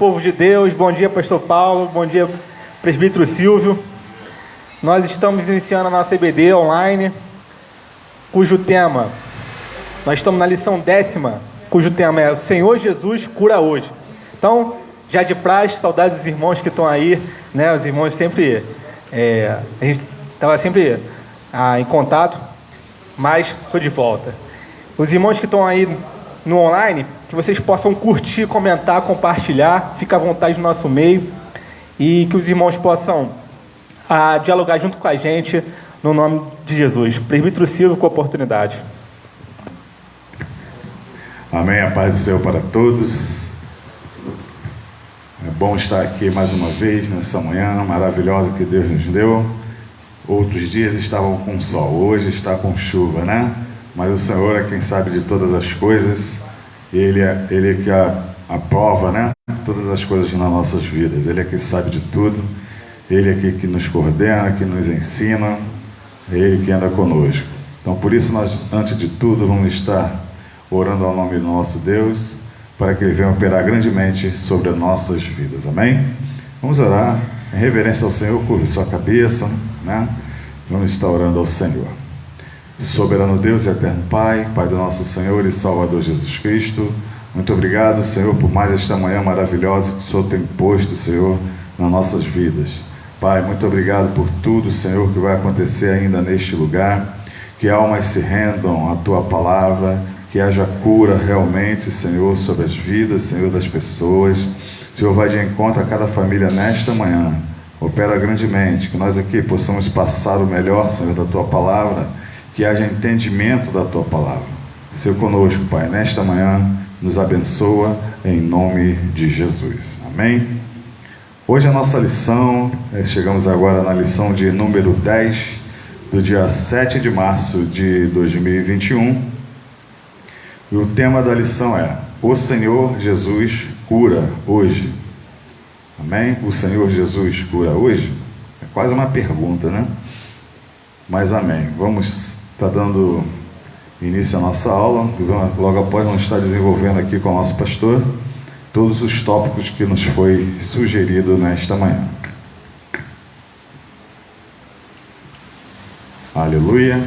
povo de Deus, bom dia, pastor Paulo, bom dia, presbítero Silvio. Nós estamos iniciando a nossa EBD online, cujo tema, nós estamos na lição 10ª, cujo tema é o Senhor Jesus cura hoje. Então, já de praxe, saudades dos irmãos que estão aí, né? Os irmãos sempre, a gente estava sempre em contato, mas estou de volta. Os irmãos que estão aí no online, que vocês possam curtir, comentar, compartilhar, fica à vontade no nosso meio, e que os irmãos possam dialogar junto com a gente, no nome de Jesus. Presbítero Silvio, com a oportunidade. Amém, a paz do Senhor para todos. É bom estar aqui mais uma vez, nessa manhã maravilhosa que Deus nos deu. Outros dias estavam com sol, hoje está com chuva, né? Mas o Senhor é quem sabe de todas as coisas. Ele é que aprova, né? Todas as coisas nas nossas vidas. Ele é quem sabe de tudo. Ele é que nos coordena, que nos ensina. É Ele que anda conosco. Então, por isso, nós, antes de tudo, vamos estar orando ao nome do nosso Deus, para que Ele venha operar grandemente sobre as nossas vidas. Amém? Vamos orar em reverência ao Senhor, curve sua cabeça, né? Vamos estar orando ao Senhor. Soberano Deus e eterno Pai, Pai do nosso Senhor e Salvador Jesus Cristo, muito obrigado, Senhor, por mais esta manhã maravilhosa que o Senhor tem posto, Senhor, nas nossas vidas. Pai, muito obrigado por tudo, Senhor, que vai acontecer ainda neste lugar, que almas se rendam à Tua palavra, que haja cura realmente, Senhor, sobre as vidas, Senhor, das pessoas. Senhor, vai de encontro a cada família nesta manhã, opera grandemente, que nós aqui possamos passar o melhor, Senhor, da Tua palavra, que haja entendimento da Tua palavra. Senhor, conosco, Pai, nesta manhã, nos abençoa em nome de Jesus. Amém? Hoje a nossa lição, chegamos agora na lição de número 10, do dia 7 de março de 2021. E o tema da lição é: o Senhor Jesus cura hoje. Amém? O Senhor Jesus cura hoje? É quase uma pergunta, né? Mas amém. Vamos estar dando início à nossa aula, e logo após vamos estar desenvolvendo aqui com o nosso pastor todos os tópicos que nos foi sugerido nesta manhã. Aleluia.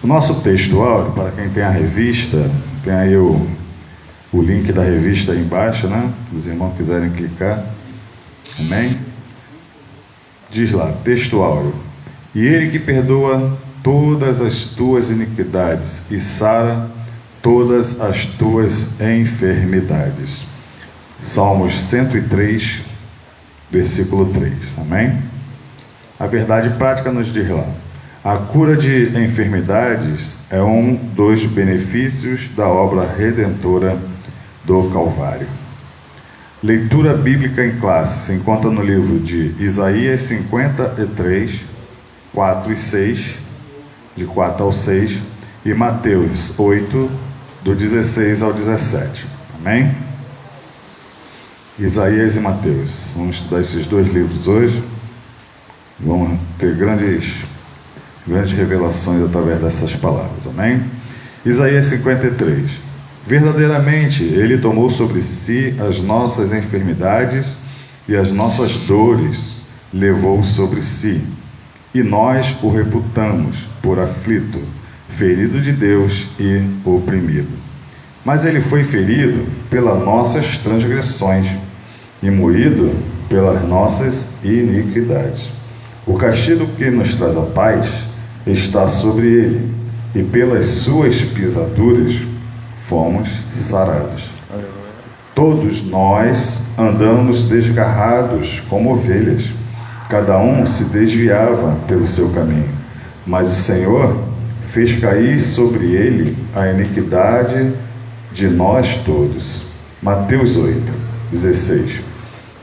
O nosso texto áureo, para quem tem a revista, tem aí o link da revista aí embaixo, né? Se os irmãos quiserem clicar. Amém? Diz lá, texto áureo: e Ele que perdoa todas as tuas iniquidades e sara todas as tuas enfermidades. Salmos 103, versículo 3. Amém? A verdade prática nos diz lá: a cura de enfermidades é um dos benefícios da obra redentora do Calvário. Leitura bíblica em classe se encontra no livro de Isaías 53, 4 e 6, de 4 ao 6, e Mateus 8, do 16 ao 17. Amém? Isaías e Mateus. Vamos estudar esses dois livros hoje. Vamos ter grandes revelações através dessas palavras. Amém? Isaías 53. Verdadeiramente, Ele tomou sobre si as nossas enfermidades e as nossas dores levou sobre si. E nós o reputamos por aflito, ferido de Deus e oprimido. Mas Ele foi ferido pelas nossas transgressões e moído pelas nossas iniquidades. O castigo que nos traz a paz está sobre Ele, e pelas suas pisaduras fomos sarados. Todos nós andamos desgarrados como ovelhas, cada um se desviava pelo seu caminho, mas o Senhor fez cair sobre ele a iniquidade de nós todos. Mateus 8, 16.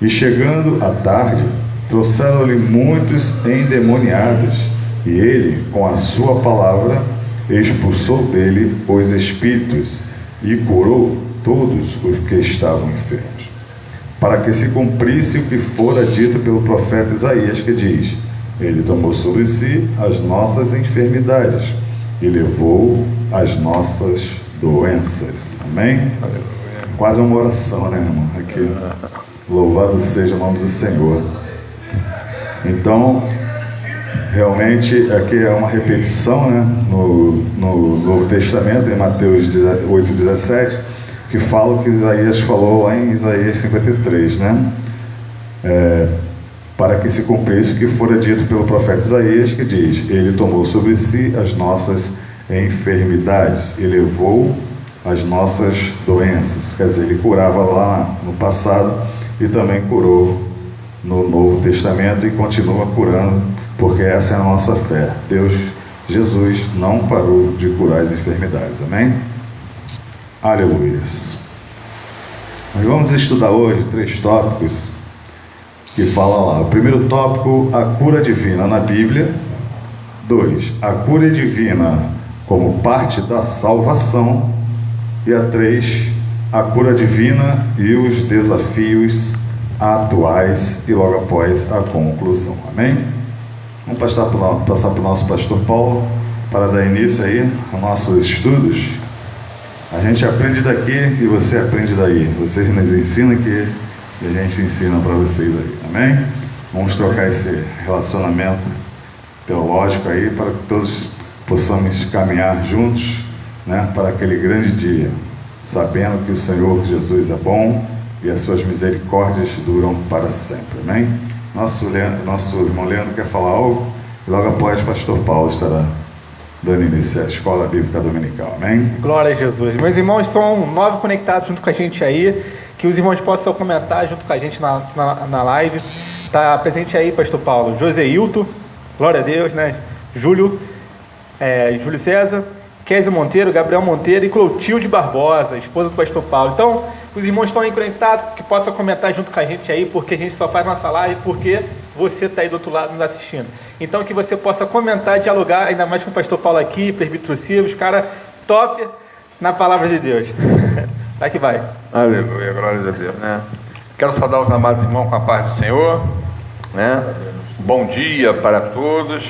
E chegando à tarde, trouxeram-lhe muitos endemoniados, e ele, com a sua palavra, expulsou dele os espíritos e curou todos os que estavam enfermos, para que se cumprisse o que fora dito pelo profeta Isaías, que diz: Ele tomou sobre si as nossas enfermidades e levou as nossas doenças. Amém? Quase uma oração, né, irmão? Aqui. Louvado seja o nome do Senhor. Então, realmente, aqui é uma repetição, né, no Novo Testamento, em Mateus 8,17, que fala o que Isaías falou lá em Isaías 53, né? Para que se cumprisse o que fora dito pelo profeta Isaías, que diz: Ele tomou sobre si as nossas enfermidades e levou as nossas doenças. Quer dizer, ele curava lá no passado e também curou no Novo Testamento e continua curando, porque essa é a nossa fé. Jesus não parou de curar as enfermidades. Amém? Aleluia. Nós vamos estudar hoje 3 tópicos que falam lá. O primeiro tópico, a cura divina na Bíblia. 2, a cura divina como parte da salvação. E a 3, a cura divina e os desafios atuais, e logo após a conclusão. Amém? Vamos passar para o nosso pastor Paulo para dar início aí aos nossos estudos. A gente aprende daqui e você aprende daí. Vocês nos ensinam aqui e a gente ensina para vocês aí. Amém? Vamos trocar esse relacionamento teológico aí para que todos possamos caminhar juntos, né, para aquele grande dia, sabendo que o Senhor Jesus é bom e as suas misericórdias duram para sempre. Amém? Nosso irmão Leandro quer falar algo e logo após o pastor Paulo estará dando início à Escola Bíblica Dominical. Amém? Glória a Jesus. Meus irmãos, são 9 conectados junto com a gente aí, que os irmãos possam comentar junto com a gente na live. Está presente aí, pastor Paulo, Joseilton, glória a Deus, né? Júlio César, Kézia Monteiro, Gabriel Monteiro e Clotilde Barbosa, esposa do pastor Paulo. Então, os irmãos estão aí conectados, que possam comentar junto com a gente aí, porque a gente só faz nossa live porque você está aí do outro lado nos assistindo. Então, que você possa comentar e dialogar, ainda mais com o pastor Paulo aqui, presbítero Silvio, cara top na palavra de Deus. Vai que vai. Aleluia, glória a Deus, né? Quero saudar os amados irmãos com a paz do Senhor, né? Bom dia para todos.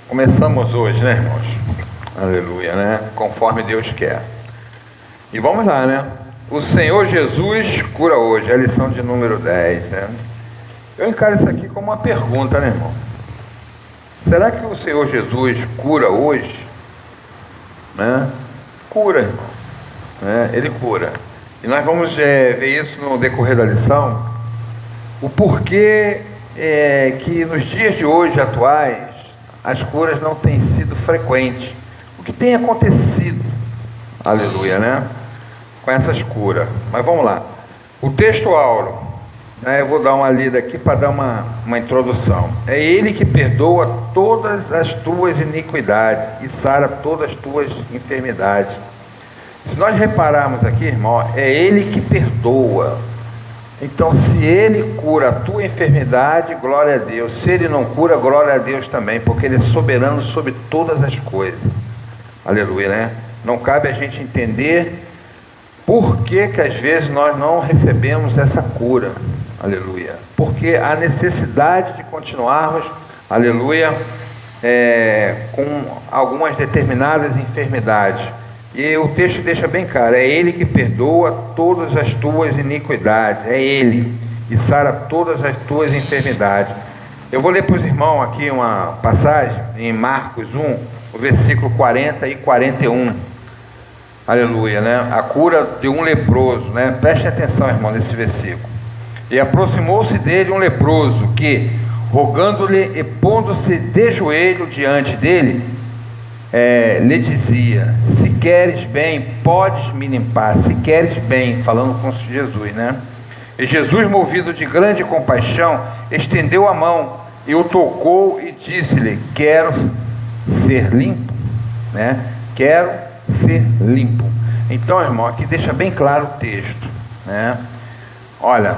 Começamos hoje, né, irmãos? Aleluia, né? Conforme Deus quer. E vamos lá, né? O Senhor Jesus cura hoje, é a lição de número 10, né? Eu encaro isso aqui como uma pergunta, né, irmão? Será que o Senhor Jesus cura hoje? Né? Cura, irmão. Né? Ele cura. E nós vamos ver isso no decorrer da lição, o porquê que nos dias de hoje atuais as curas não têm sido frequentes. O que tem acontecido, aleluia, né, com essas curas. Mas vamos lá. O texto áureo, né, eu vou dar uma lida aqui para dar uma introdução. É Ele que perdoa todas as tuas iniquidades e sara todas as tuas enfermidades. Se nós repararmos aqui, irmão, é Ele que perdoa. Então, se Ele cura a tua enfermidade, glória a Deus. Se Ele não cura, glória a Deus também, porque Ele é soberano sobre todas as coisas. Aleluia, né? Não cabe a gente entender por que às vezes nós não recebemos essa cura. Aleluia. Porque a necessidade de continuarmos, aleluia, com algumas determinadas enfermidades. E o texto deixa bem claro, é Ele que perdoa todas as tuas iniquidades, é Ele, e sara todas as tuas enfermidades. Eu vou ler para os irmãos aqui uma passagem em Marcos 1, o versículo 40 e 41. Aleluia, né? A cura de um leproso, né? Preste atenção, irmão, nesse versículo. E aproximou-se dele um leproso que, rogando-lhe e pondo-se de joelho diante dele, lhe dizia: se queres bem, podes me limpar. Se queres bem, falando com Jesus, né? E Jesus, movido de grande compaixão, estendeu a mão e o tocou e disse-lhe: quero ser limpo, né? Quero ser limpo. Então, irmão, aqui deixa bem claro o texto, né? Olha,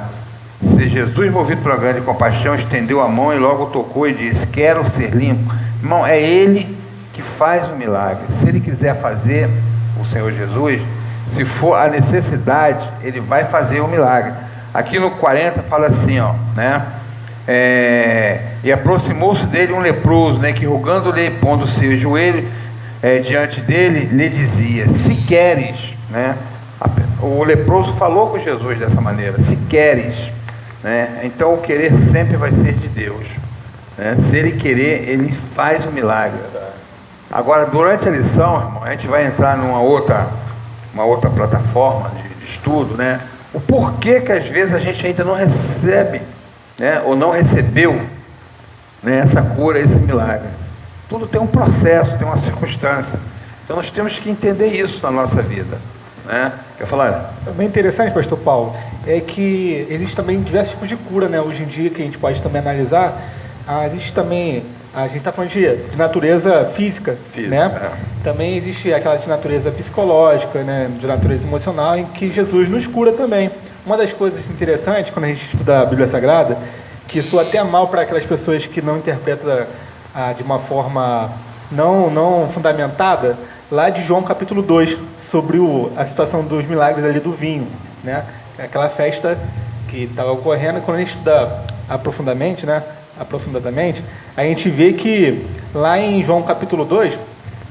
se Jesus, movido por grande compaixão, estendeu a mão e logo tocou e disse: quero ser limpo. Irmão, é Ele que faz o milagre. Se Ele quiser fazer, o Senhor Jesus, se for a necessidade, Ele vai fazer o milagre. Aqui no 40 fala assim, ó, né? E aproximou-se dele um leproso, né, que rogando-lhe, pondo seu joelho diante dele, lhe dizia: se queres, né? O leproso falou com Jesus dessa maneira: se queres. né? Então o querer sempre vai ser de Deus, né? Se Ele querer, Ele faz o milagre. Agora, durante a lição, irmão, a gente vai entrar numa outra plataforma de estudo, né? O porquê que às vezes a gente ainda não recebe, né? Ou não recebeu, né? Essa cura, esse milagre. Tudo tem um processo, tem uma circunstância. Então nós temos que entender isso na nossa vida, né? Quer falar? É bem interessante, pastor Paulo, é que existe também diversos tipos de cura, né? Hoje em dia, que a gente pode também analisar, existe também, a gente está falando de natureza física, né? É. Também existe aquela de natureza psicológica, né? De natureza emocional, em que Jesus nos cura também. Uma das coisas interessantes, quando a gente estuda a Bíblia Sagrada, que isso até é mal para aquelas pessoas que não interpretam de uma forma não fundamentada, lá de João capítulo 2, sobre a situação dos milagres ali do vinho, né? Aquela festa que estava ocorrendo. Quando a gente estuda aprofundadamente, a gente vê que lá em João capítulo 2,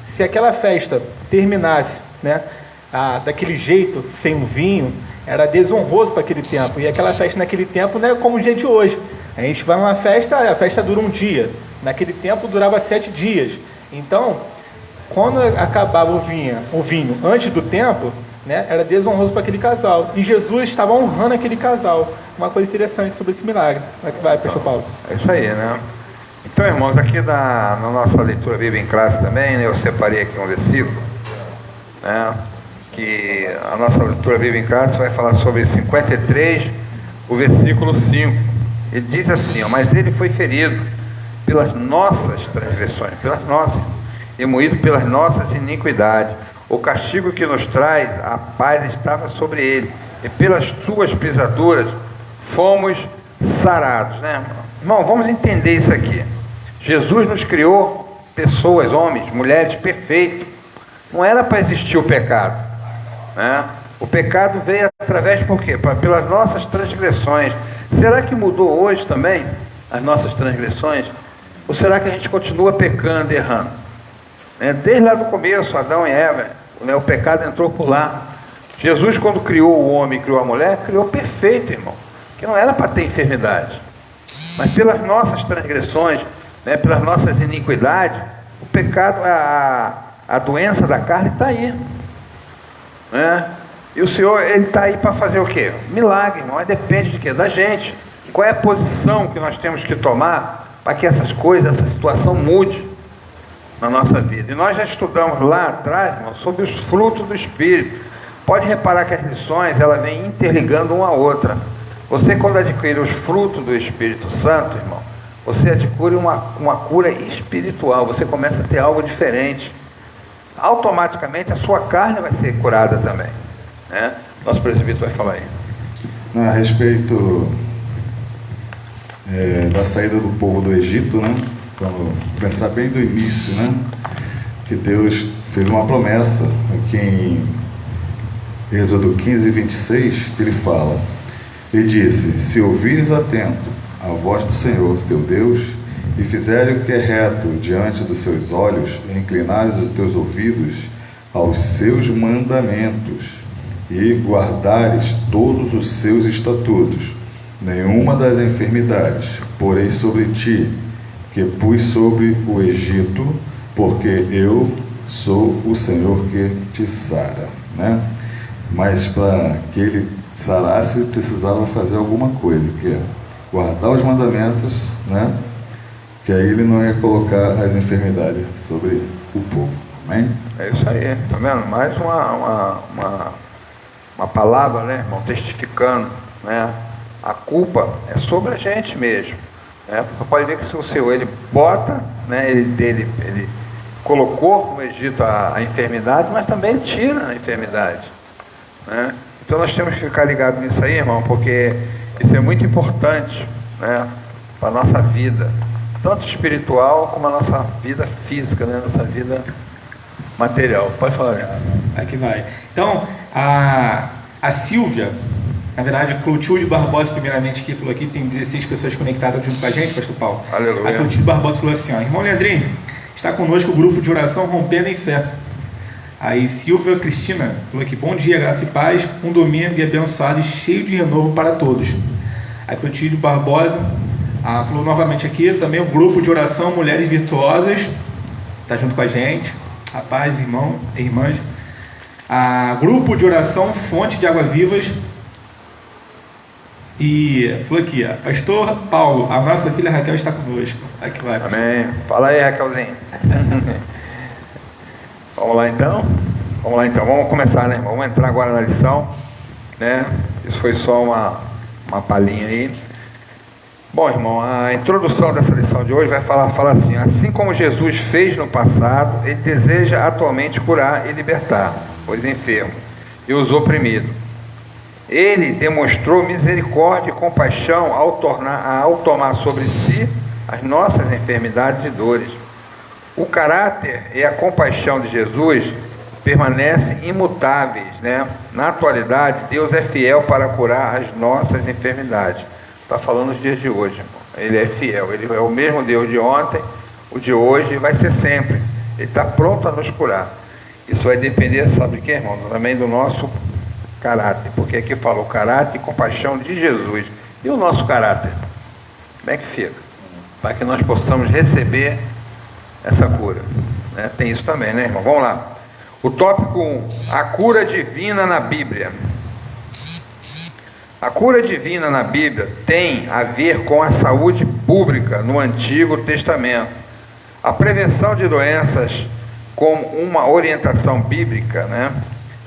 se aquela festa terminasse, né, daquele jeito, sem um vinho, era desonroso para aquele tempo. E aquela festa naquele tempo não é como o dia de hoje. A gente vai numa festa, a festa dura um dia. Naquele tempo durava 7 dias. Então, quando acabava o vinho antes do tempo, né, era desonroso para aquele casal. E Jesus estava honrando aquele casal. Uma coisa interessante sobre esse milagre. Como é que vai, pastor Paulo? É isso aí, né? Então, irmãos, aqui na nossa leitura Bíblia em classe também, né, eu separei aqui um versículo, né, que a nossa leitura Bíblia em classe vai falar sobre 53, o versículo 5. Ele diz assim, mas ele foi ferido pelas nossas transgressões, pelas nossas, e moído pelas nossas iniquidades. O castigo que nos traz a paz estava sobre ele, e pelas suas pisaduras fomos sarados, né? Irmão, vamos entender isso aqui. Jesus nos criou pessoas, homens, mulheres perfeitos. Não era para existir o pecado, né? O pecado veio através por quê? Pelas nossas transgressões. Será que mudou hoje também as nossas transgressões? Ou será que a gente continua pecando e errando? Desde lá do começo, Adão e Eva, né, o pecado entrou por lá. Jesus, quando criou o homem e criou a mulher, criou perfeito, irmão. Que não era para ter enfermidade. Mas pelas nossas transgressões, né, pelas nossas iniquidades, o pecado, a doença da carne está aí. Né? E o Senhor, Ele está aí para fazer o quê? Milagre, irmão. Mas depende de quê? Da gente. Qual é a posição que nós temos que tomar para que essas coisas, essa situação mude na nossa vida? E nós já estudamos lá atrás, irmão, sobre os frutos do Espírito. Pode reparar que as lições, elas vêm interligando uma a outra. Você, quando adquire os frutos do Espírito Santo, irmão, você adquire uma cura espiritual. Você começa a ter algo diferente. Automaticamente a sua carne vai ser curada também, né? Nosso presbítero vai falar aí. A respeito da saída do povo do Egito, né? Quando pensar bem do início, né? Que Deus fez uma promessa aqui em Êxodo 15, 26, que Ele fala: Ele disse, se ouvires atento a voz do Senhor teu Deus, e fizeres o que é reto diante dos seus olhos, e inclinares os teus ouvidos aos seus mandamentos, e guardares todos os seus estatutos, nenhuma das enfermidades porei sobre ti, que pus sobre o Egito, porque eu sou o Senhor que te sara, né? Mas para que Ele sarasse, precisava fazer alguma coisa, que é guardar os mandamentos, né? Que aí Ele não ia colocar as enfermidades sobre o povo. Amém? É isso aí, tá vendo? Mais uma palavra, né, irmão, testificando, né? A culpa é sobre a gente mesmo, né? Você pode ver que se o Senhor, Ele bota, né, ele colocou no Egito a enfermidade, mas também Ele tira a enfermidade, né? Então nós temos que ficar ligados nisso aí, irmão, porque isso é muito importante, né, para a nossa vida, tanto espiritual como a nossa vida física, né, nossa vida material. Pode falar, né? Aqui vai. Então, a Silvia, na verdade, Clotilde Barbosa, primeiramente, que falou aqui, tem 16 pessoas conectadas junto com a gente, pastor Paulo. Aleluia. A Clotilde Barbosa falou assim, ó, irmão Leandrinho, está conosco o grupo de oração Rompendo em Fé. Aí Silvia Cristina falou aqui, bom dia, graça e paz, um domingo abençoado e cheio de renovo para todos. A Clotilde Barbosa falou novamente aqui, também o grupo de oração Mulheres Virtuosas, está junto com a gente. Rapaz, irmão, irmãs. Grupo de oração Fonte de Água Vivas. E falou aqui, Pastor Paulo, a nossa filha Raquel está conosco. Aqui vai. Amém. Fala aí, Raquelzinho. Vamos lá então? Vamos começar, né? Vamos entrar agora na lição, né? Isso foi só uma palhinha aí. Bom, irmão, a introdução dessa lição de hoje vai falar assim como Jesus fez no passado, Ele deseja atualmente curar e libertar os enfermos e os oprimidos. Ele demonstrou misericórdia e compaixão ao tomar sobre si as nossas enfermidades e dores. O caráter e a compaixão de Jesus permanecem imutáveis, né? Na atualidade, Deus é fiel para curar as nossas enfermidades. Está falando os dias de hoje, irmão. Ele é fiel, Ele é o mesmo Deus de ontem, o de hoje, e vai ser sempre. Ele está pronto a nos curar. Isso vai depender, sabe de quê, irmão? Também do nosso caráter, porque aqui fala o caráter e compaixão de Jesus. E o nosso caráter? Como é que fica? Para que nós possamos receber essa cura, né? Tem isso também, né, irmão? Vamos lá. O tópico 1, a cura divina na Bíblia. A cura divina na Bíblia tem a ver com a saúde pública no Antigo Testamento. A prevenção de doenças como uma orientação bíblica, né?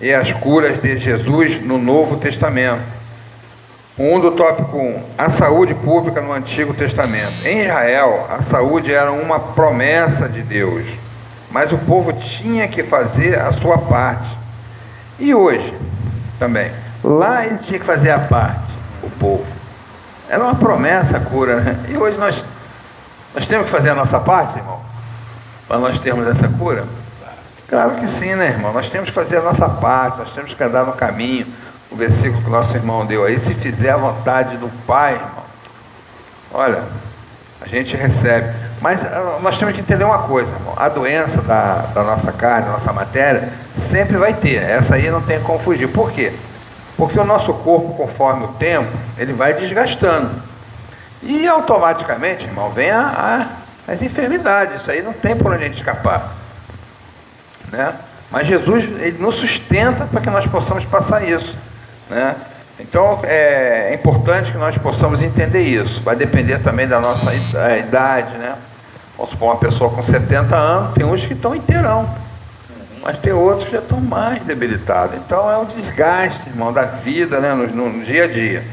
E as curas de Jesus no Novo Testamento. Do tópico 1, a saúde pública no Antigo Testamento. Em Israel, a saúde era uma promessa de Deus, mas o povo tinha que fazer a sua parte. E hoje, também, lá ele tinha que fazer a parte, o povo. Era uma promessa a cura, né? E hoje nós temos que fazer a nossa parte, irmão, para nós termos essa cura? Claro que sim, né, irmão? Nós temos que fazer a nossa parte, nós temos que andar no caminho. O versículo que o nosso irmão deu aí, se fizer a vontade do Pai, irmão, olha, a gente recebe. Mas nós temos que entender uma coisa, irmão. A doença da nossa carne, da nossa matéria, sempre vai ter. Essa aí não tem como fugir. Por quê? Porque o nosso corpo, conforme o tempo, ele vai desgastando. E automaticamente, irmão, vem as enfermidades. Isso aí não tem por onde a gente escapar, né? Mas Jesus, Ele nos sustenta para que nós possamos passar isso, né? Então é importante que nós possamos entender isso. Vai depender também da nossa idade, né? Vamos supor, uma pessoa com 70 anos, tem uns que estão inteirão, mas tem outros que já estão mais debilitados. Então é o desgaste, irmão, da vida, né? No dia a dia.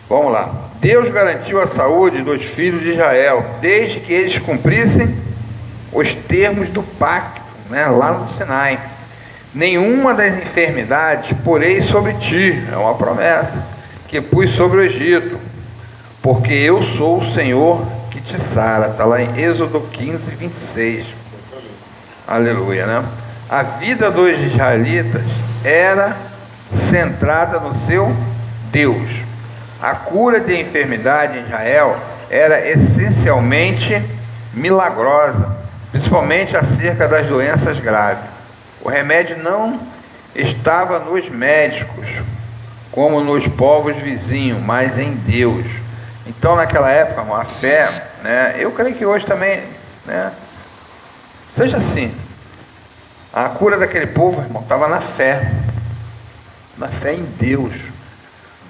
Vamos lá. Deus garantiu a saúde dos filhos de Israel, desde que eles cumprissem os termos do pacto, né? Lá no Sinai. Nenhuma das enfermidades porei sobre ti, é uma promessa, que pus sobre o Egito, porque eu sou o Senhor que te sara. Está lá em Êxodo 15, 26. Aleluia, né? A vida dos israelitas era centrada no seu Deus. A cura de enfermidade em Israel era essencialmente milagrosa, principalmente acerca das doenças graves. O remédio não estava nos médicos, como nos povos vizinhos, mas em Deus. Então, naquela época, a fé, né, eu creio que hoje também, né, seja assim. A cura daquele povo, irmão, estava na fé em Deus,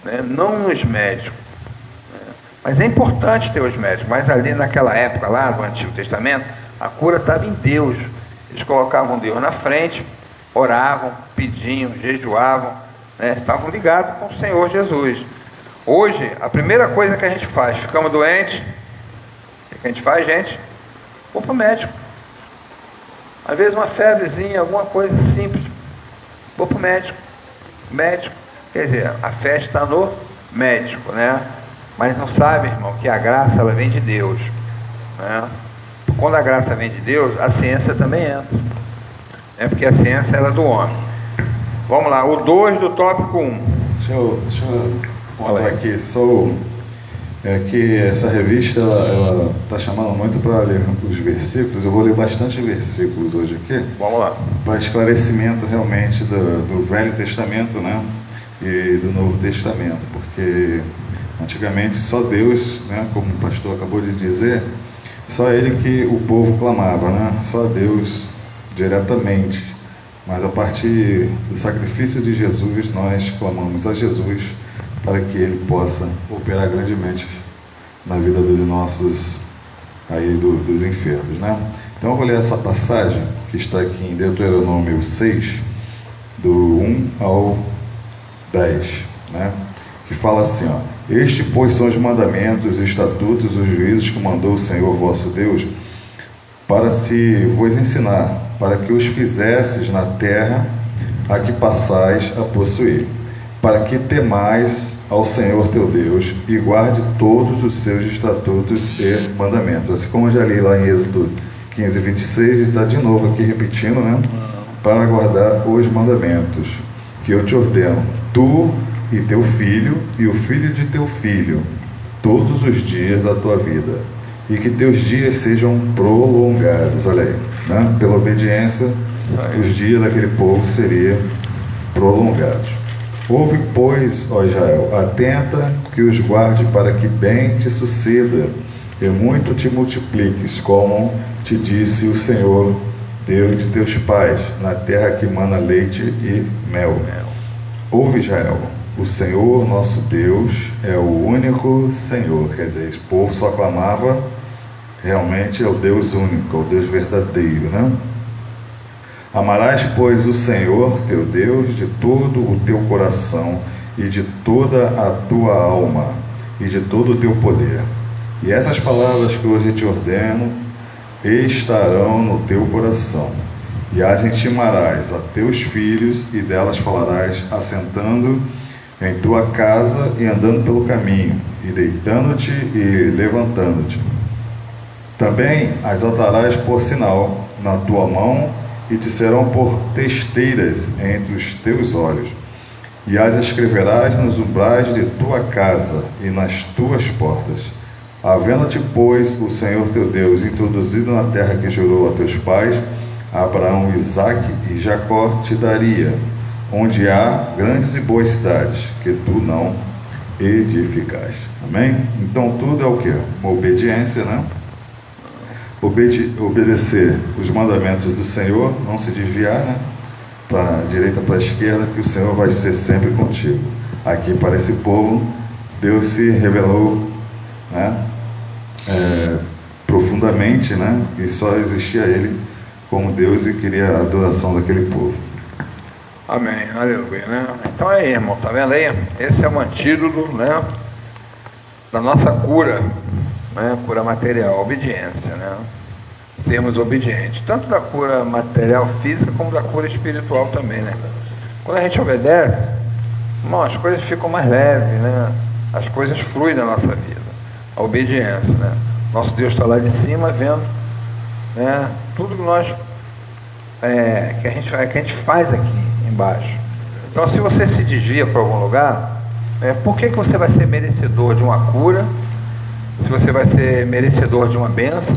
né, não nos médicos. Né. Mas é importante ter os médicos, mas ali naquela época, lá do Antigo Testamento, a cura estava em Deus. Eles colocavam Deus na frente, oravam, pediam, jejuavam, né? Estavam ligados com o Senhor Jesus. Hoje, a primeira coisa que a gente faz, ficamos doentes, o que a gente faz, gente? Vou para o médico. Às vezes uma febrezinha, alguma coisa simples, vou para o médico. Médico, quer dizer, a fé está no médico, né? Mas não sabe, irmão, que a graça, ela vem de Deus, né? Quando a graça vem de Deus, a ciência também entra. É porque a ciência era do homem. Vamos lá, o 2 do tópico 1. Deixa eu falar aqui. Que essa revista ela está chamando muito para ler os versículos. Eu vou ler bastante versículos hoje aqui. Vamos lá. Para esclarecimento realmente do Velho Testamento, né? E do Novo Testamento. Porque Antigamente só Deus, né, como o pastor acabou de dizer, só Ele que o povo clamava, né? Só Deus diretamente. Mas a partir do sacrifício de Jesus, nós clamamos a Jesus para que Ele possa operar grandemente na vida dos nossos, dos enfermos, né? Então eu vou ler essa passagem que está aqui em Deuteronômio 6, do 1 ao 10, né? Que fala assim, ó: Este, pois, são os mandamentos, os estatutos, os juízos que mandou o Senhor vosso Deus, para se vos ensinar, para que os fizesses na terra a que passais a possuir, para que temais ao Senhor teu Deus e guarde todos os seus estatutos e mandamentos. Assim como eu já li lá em Êxodo 15, 26, está de novo aqui repetindo, né? Para guardar os mandamentos que eu te ordeno, tu e teu filho e o filho de teu filho, todos os dias da tua vida, e que teus dias sejam prolongados. Olha aí, né? Pela obediência, os dias daquele povo seriam prolongados. Ouve, pois, ó Israel, atenta que os guarde, para que bem te suceda e muito te multipliques, como te disse o Senhor, Deus de teus pais, na terra que mana leite e mel. Ouve, Israel, o Senhor nosso Deus é o único Senhor. Quer dizer, o povo só clamava, realmente é o Deus único, é o Deus verdadeiro, né? Amarás, pois, o Senhor teu Deus de todo o teu coração e de toda a tua alma e de todo o teu poder. E essas palavras que hoje te ordeno estarão no teu coração, e as intimarás a teus filhos, e delas falarás assentando em tua casa e andando pelo caminho, e deitando-te e levantando-te. Também as atarás por sinal na tua mão, e te serão por testeiras entre os teus olhos, e as escreverás nos umbrais de tua casa e nas tuas portas. Havendo-te, pois, o Senhor teu Deus introduzido na terra que jurou a teus pais, Abraão, Isaque e Jacó, te daria, onde há grandes e boas cidades, que tu não edificaste. Amém? Então tudo é o quê? Uma obediência, né? Obedecer os mandamentos do Senhor, não se desviar, né? Para a direita, para a esquerda, que o Senhor vai ser sempre contigo. Aqui para esse povo, Deus se revelou, né? Profundamente, né? E só existia Ele como Deus e queria a adoração daquele povo. Amém, aleluia, né? Então é aí, irmão, tá vendo aí? Esse é o antídoto, né? Da nossa cura, né? Cura material, obediência, né? Sermos obedientes, tanto da cura material física como da cura espiritual também, né? Quando a gente obedece, irmão, as coisas ficam mais leves, né? As coisas fluem na nossa vida. A obediência, né? Nosso Deus está lá de cima vendo, né? Tudo que nós que a gente faz aqui embaixo. Então, se você se desvia para algum lugar, por que você vai ser merecedor de uma cura? Se você vai ser merecedor de uma bênção,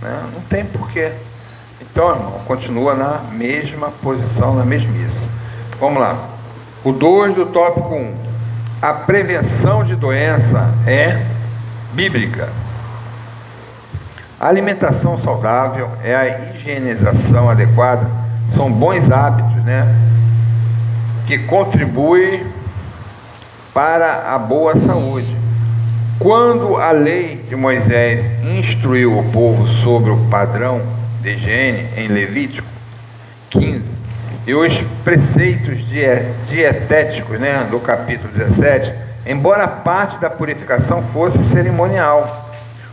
né? Não tem porquê. Então, irmão, continua na mesma posição, na mesmice. Vamos lá. O 2 do tópico 1. A prevenção de doença é bíblica. A alimentação saudável é a higienização adequada, são bons hábitos, né? Que contribuem para a boa saúde. Quando a lei de Moisés instruiu o povo sobre o padrão de higiene em Levítico 15 e os preceitos dietéticos, né, do capítulo 17, embora parte da purificação fosse cerimonial,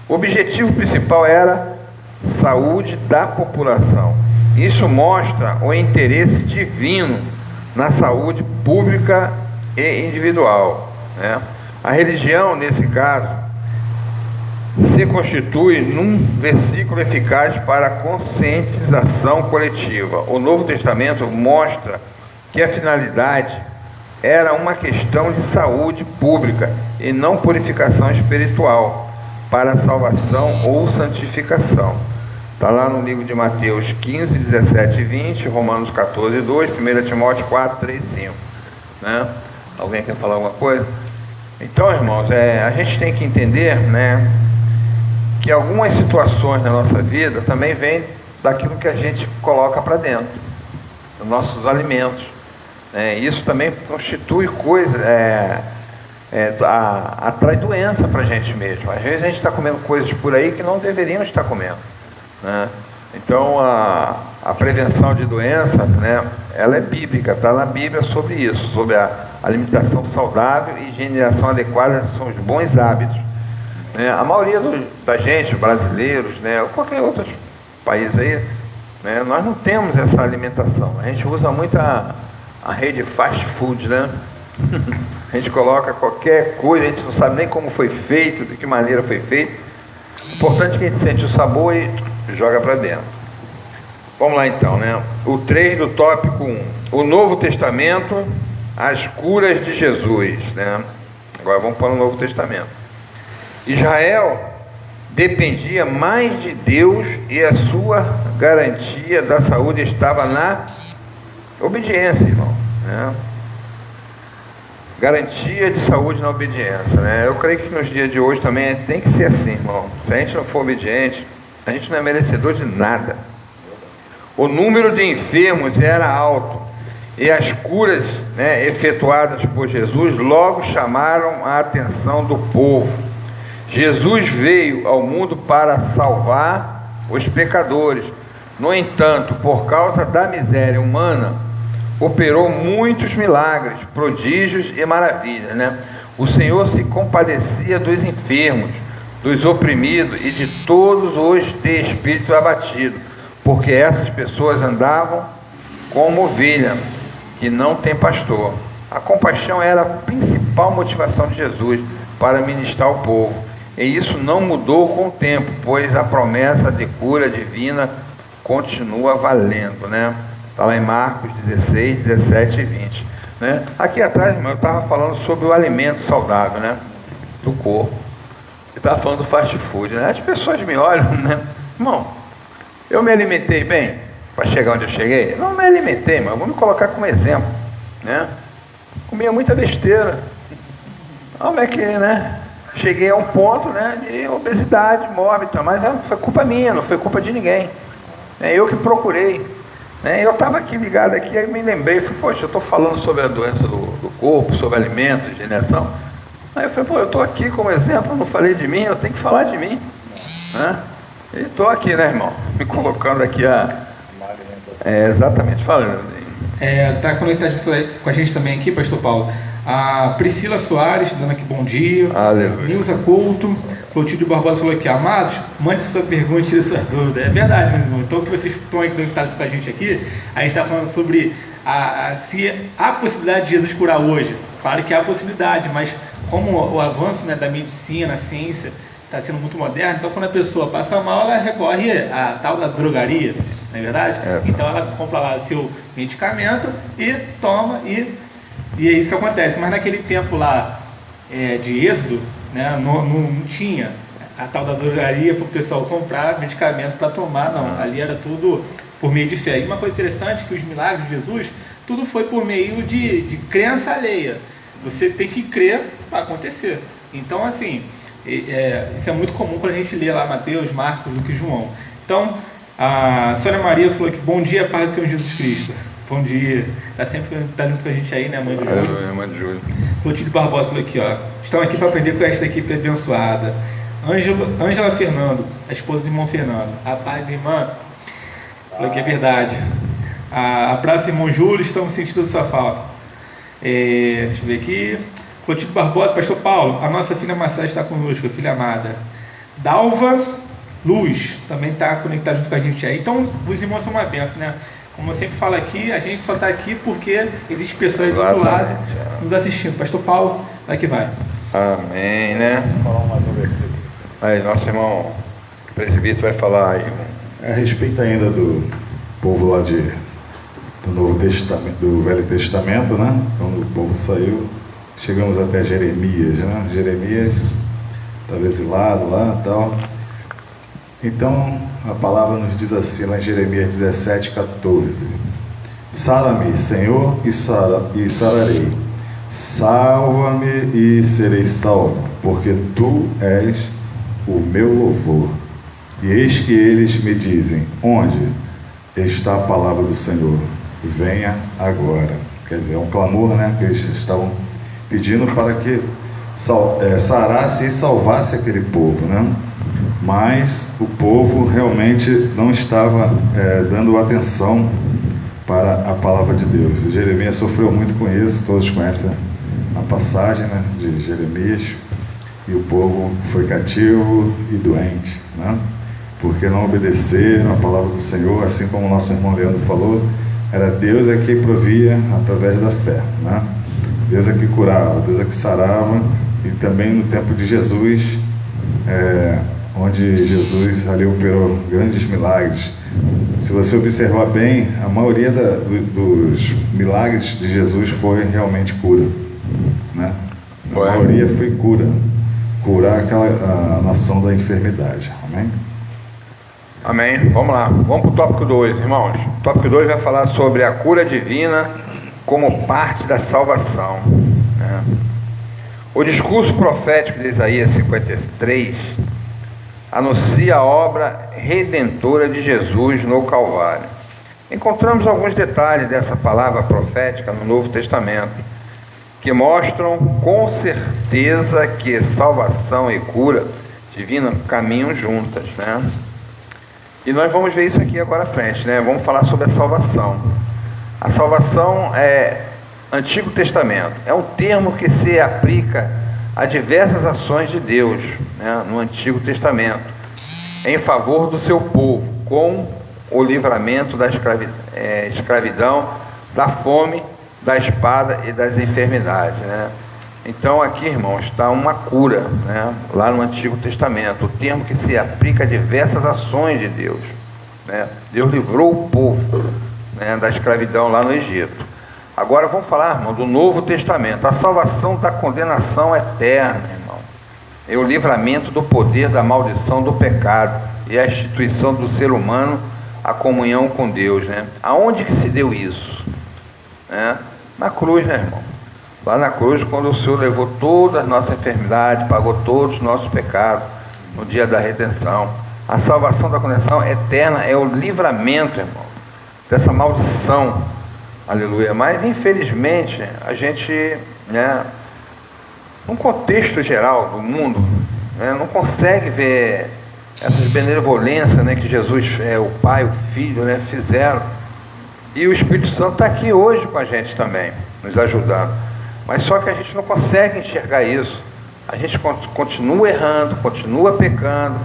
o objetivo principal era saúde da população. Isso mostra o interesse divino na saúde pública e individual, né? A religião, nesse caso, se constitui num versículo eficaz para a conscientização coletiva. O Novo Testamento mostra que a finalidade era uma questão de saúde pública e não purificação espiritual para salvação ou santificação. Está lá no livro de Mateus 15, 17 e 20, Romanos 14, 2, 1 Timóteo 4, 3 e 5. Né? Alguém quer falar alguma coisa? Então, irmãos, a gente tem que entender, né, que algumas situações na nossa vida também vêm daquilo que a gente coloca para dentro, dos nossos alimentos. Isso também constitui coisa, atrai doença para a gente mesmo. Às vezes a gente está comendo coisas por aí que não deveríamos estar comendo, né? Então a prevenção de doença, né, ela é bíblica, está na Bíblia sobre isso, sobre a alimentação saudável e higienização adequada, são os bons hábitos. A maioria da gente, brasileiros, né, ou qualquer outro país aí, né, nós não temos essa alimentação. A gente usa muito a rede fast food, né? A gente coloca qualquer coisa, a gente não sabe nem como foi feito, de que maneira foi feito. O importante é que a gente sente o sabor e joga para dentro. Vamos lá então, né? O 3 do tópico 1. O Novo Testamento, as curas de Jesus, né? Agora vamos para o Novo Testamento. Israel dependia mais de Deus e a sua garantia da saúde estava na obediência, irmão, né? Garantia de saúde na obediência, né? Eu creio que nos dias de hoje também tem que ser assim, irmão. Se a gente não for obediente, a gente não é merecedor de nada. O número de enfermos era alto e as curas, né, efetuadas por Jesus logo chamaram a atenção do povo. Jesus veio ao mundo para salvar os pecadores. No entanto, por causa da miséria humana, operou muitos milagres, prodígios e maravilhas, né? O Senhor se compadecia dos enfermos, dos oprimidos e de todos os de espírito abatido, porque essas pessoas andavam como ovelha que não tem pastor. A compaixão era a principal motivação de Jesus para ministrar ao povo, e isso não mudou com o tempo, pois a promessa de cura divina continua valendo, né? Está lá em Marcos 16, 17 e 20. Né? Aqui atrás, irmão, eu estava falando sobre o alimento saudável, né, do corpo. Eu estava falando do fast food, né? As pessoas me olham, né? Irmão, eu me alimentei bem para chegar onde eu cheguei? Não me alimentei, mas vou me colocar como exemplo, né? Comia muita besteira. Como é que, né? Cheguei a um ponto, né, de obesidade mórbida, mas não foi culpa minha, não foi culpa de ninguém. É eu que procurei. Eu estava aqui ligado aqui, aí me lembrei, falei, poxa, eu estou falando sobre a doença do corpo, sobre alimentos, higienização. Aí eu falei, eu estou aqui como exemplo, não falei de mim, eu tenho que falar de mim, né? E estou aqui, né, irmão, me colocando aqui exatamente, falando. Está conectado junto com a gente também aqui, pastor Paulo, a Priscila Soares, dando aqui bom dia. Aleluia. Nilza Couto, Clotilde Barbosa falou aqui, amados, mande sua pergunta e tire sua dúvida. É verdade, meus irmãos. Então, que vocês estão aqui conectados com a gente aqui, a gente está falando sobre se há possibilidade de Jesus curar hoje. Claro que há possibilidade, mas como o avanço, né, da medicina, a ciência, está sendo muito moderno, então quando a pessoa passa mal, ela recorre à tal da drogaria, não é verdade? Então ela compra lá seu medicamento e toma, e é isso que acontece. Mas naquele tempo lá de Êxodo, né, não tinha a tal da drogaria para o pessoal comprar medicamento para tomar, não. Ali era tudo por meio de fé. E uma coisa interessante é que os milagres de Jesus, tudo foi por meio de crença alheia. Você tem que crer para acontecer. Então, assim, isso é muito comum quando a gente lê lá Mateus, Marcos, Lucas e João. Então, a Sônia Maria falou que bom dia, paz do Senhor Jesus Cristo. Bom dia. Está sempre junto com a gente aí, né, mãe do Júlio? Mãe do Júlio. Clotilde Barbosa falou aqui, ó. Estão aqui para aprender com esta equipe abençoada. Ângela Fernando, a esposa do irmão Fernando. A paz, irmã. Falou que é verdade. A praça irmão Júlio, estamos sentindo a sua falta. Deixa eu ver aqui. Clotilde Barbosa, pastor Paulo, a nossa filha Marcela está conosco, filha amada. Dalva Luz também está conectada junto com a gente aí. Então, os irmãos são uma bênção, né? Como eu sempre falo aqui, a gente só está aqui porque existem pessoas do outro lado nos assistindo. Pastor Paulo, vai que vai. Amém, né? Vou falar mais um versículo. Aí, nosso irmão presbítero vai falar aí. A respeito ainda do povo lá do Novo Testamento, do Velho Testamento, né? Quando o povo saiu, chegamos até Jeremias, né? Jeremias estava exilado lá e tal. Então, a palavra nos diz assim, lá em Jeremias 17, 14. Sara-me, Senhor, e sararei. salva-me e serei salvo, porque tu és o meu louvor. E eis que eles me dizem, onde está a palavra do Senhor? Venha agora. Quer dizer, é um clamor, né, que eles estavam pedindo para que sarasse e salvasse aquele povo, né? Mas o povo realmente não estava dando atenção para a palavra de Deus. E Jeremias sofreu muito com isso, todos conhecem a passagem, né, de Jeremias, e o povo foi cativo e doente, né, porque não obedeceram a palavra do Senhor, assim como o nosso irmão Leandro falou, era Deus é que provia através da fé, né? Deus é que curava, Deus é que sarava, e também no tempo de Jesus, onde Jesus ali operou grandes milagres. Se você observar bem, a maioria dos milagres de Jesus foi realmente cura, né? A maioria foi curar a nação da enfermidade. Amém? Amém. Vamos lá. Vamos para o tópico 2, irmãos. O tópico 2 vai falar sobre a cura divina como parte da salvação, né? O discurso profético de Isaías 53 anuncia a obra redentora de Jesus no Calvário. Encontramos alguns detalhes dessa palavra profética no Novo Testamento, que mostram com certeza que salvação e cura divina caminham juntas, né? E nós vamos ver isso aqui agora à frente, né? Vamos falar sobre a salvação. A salvação é Antigo Testamento. É um termo que se aplica a diversas ações de Deus, né, no Antigo Testamento, em favor do seu povo, com o livramento da escravidão, da fome, da espada e das enfermidades, né? Então aqui, irmãos, está uma cura, né, lá no Antigo Testamento, o termo que se aplica a diversas ações de Deus, né? Deus livrou o povo, né, da escravidão lá no Egito. Agora vamos falar, irmão, do Novo Testamento, a salvação da condenação eterna, irmão, é o livramento do poder da maldição do pecado e a instituição do ser humano à comunhão com Deus, né? Aonde que se deu isso? Né? Na cruz, né, irmão? Lá na cruz, quando o Senhor levou todas as nossas enfermidades, pagou todos os nossos pecados, no dia da redenção. A salvação da condenação eterna é o livramento, irmão, dessa maldição. Aleluia. Mas infelizmente a gente, né, num contexto geral do mundo, né, não consegue ver essas benevolências, né, que Jesus, o Pai, o Filho, né, fizeram. E o Espírito Santo está aqui hoje com a gente também, nos ajudando. Mas só que a gente não consegue enxergar isso. A gente continua errando, continua pecando.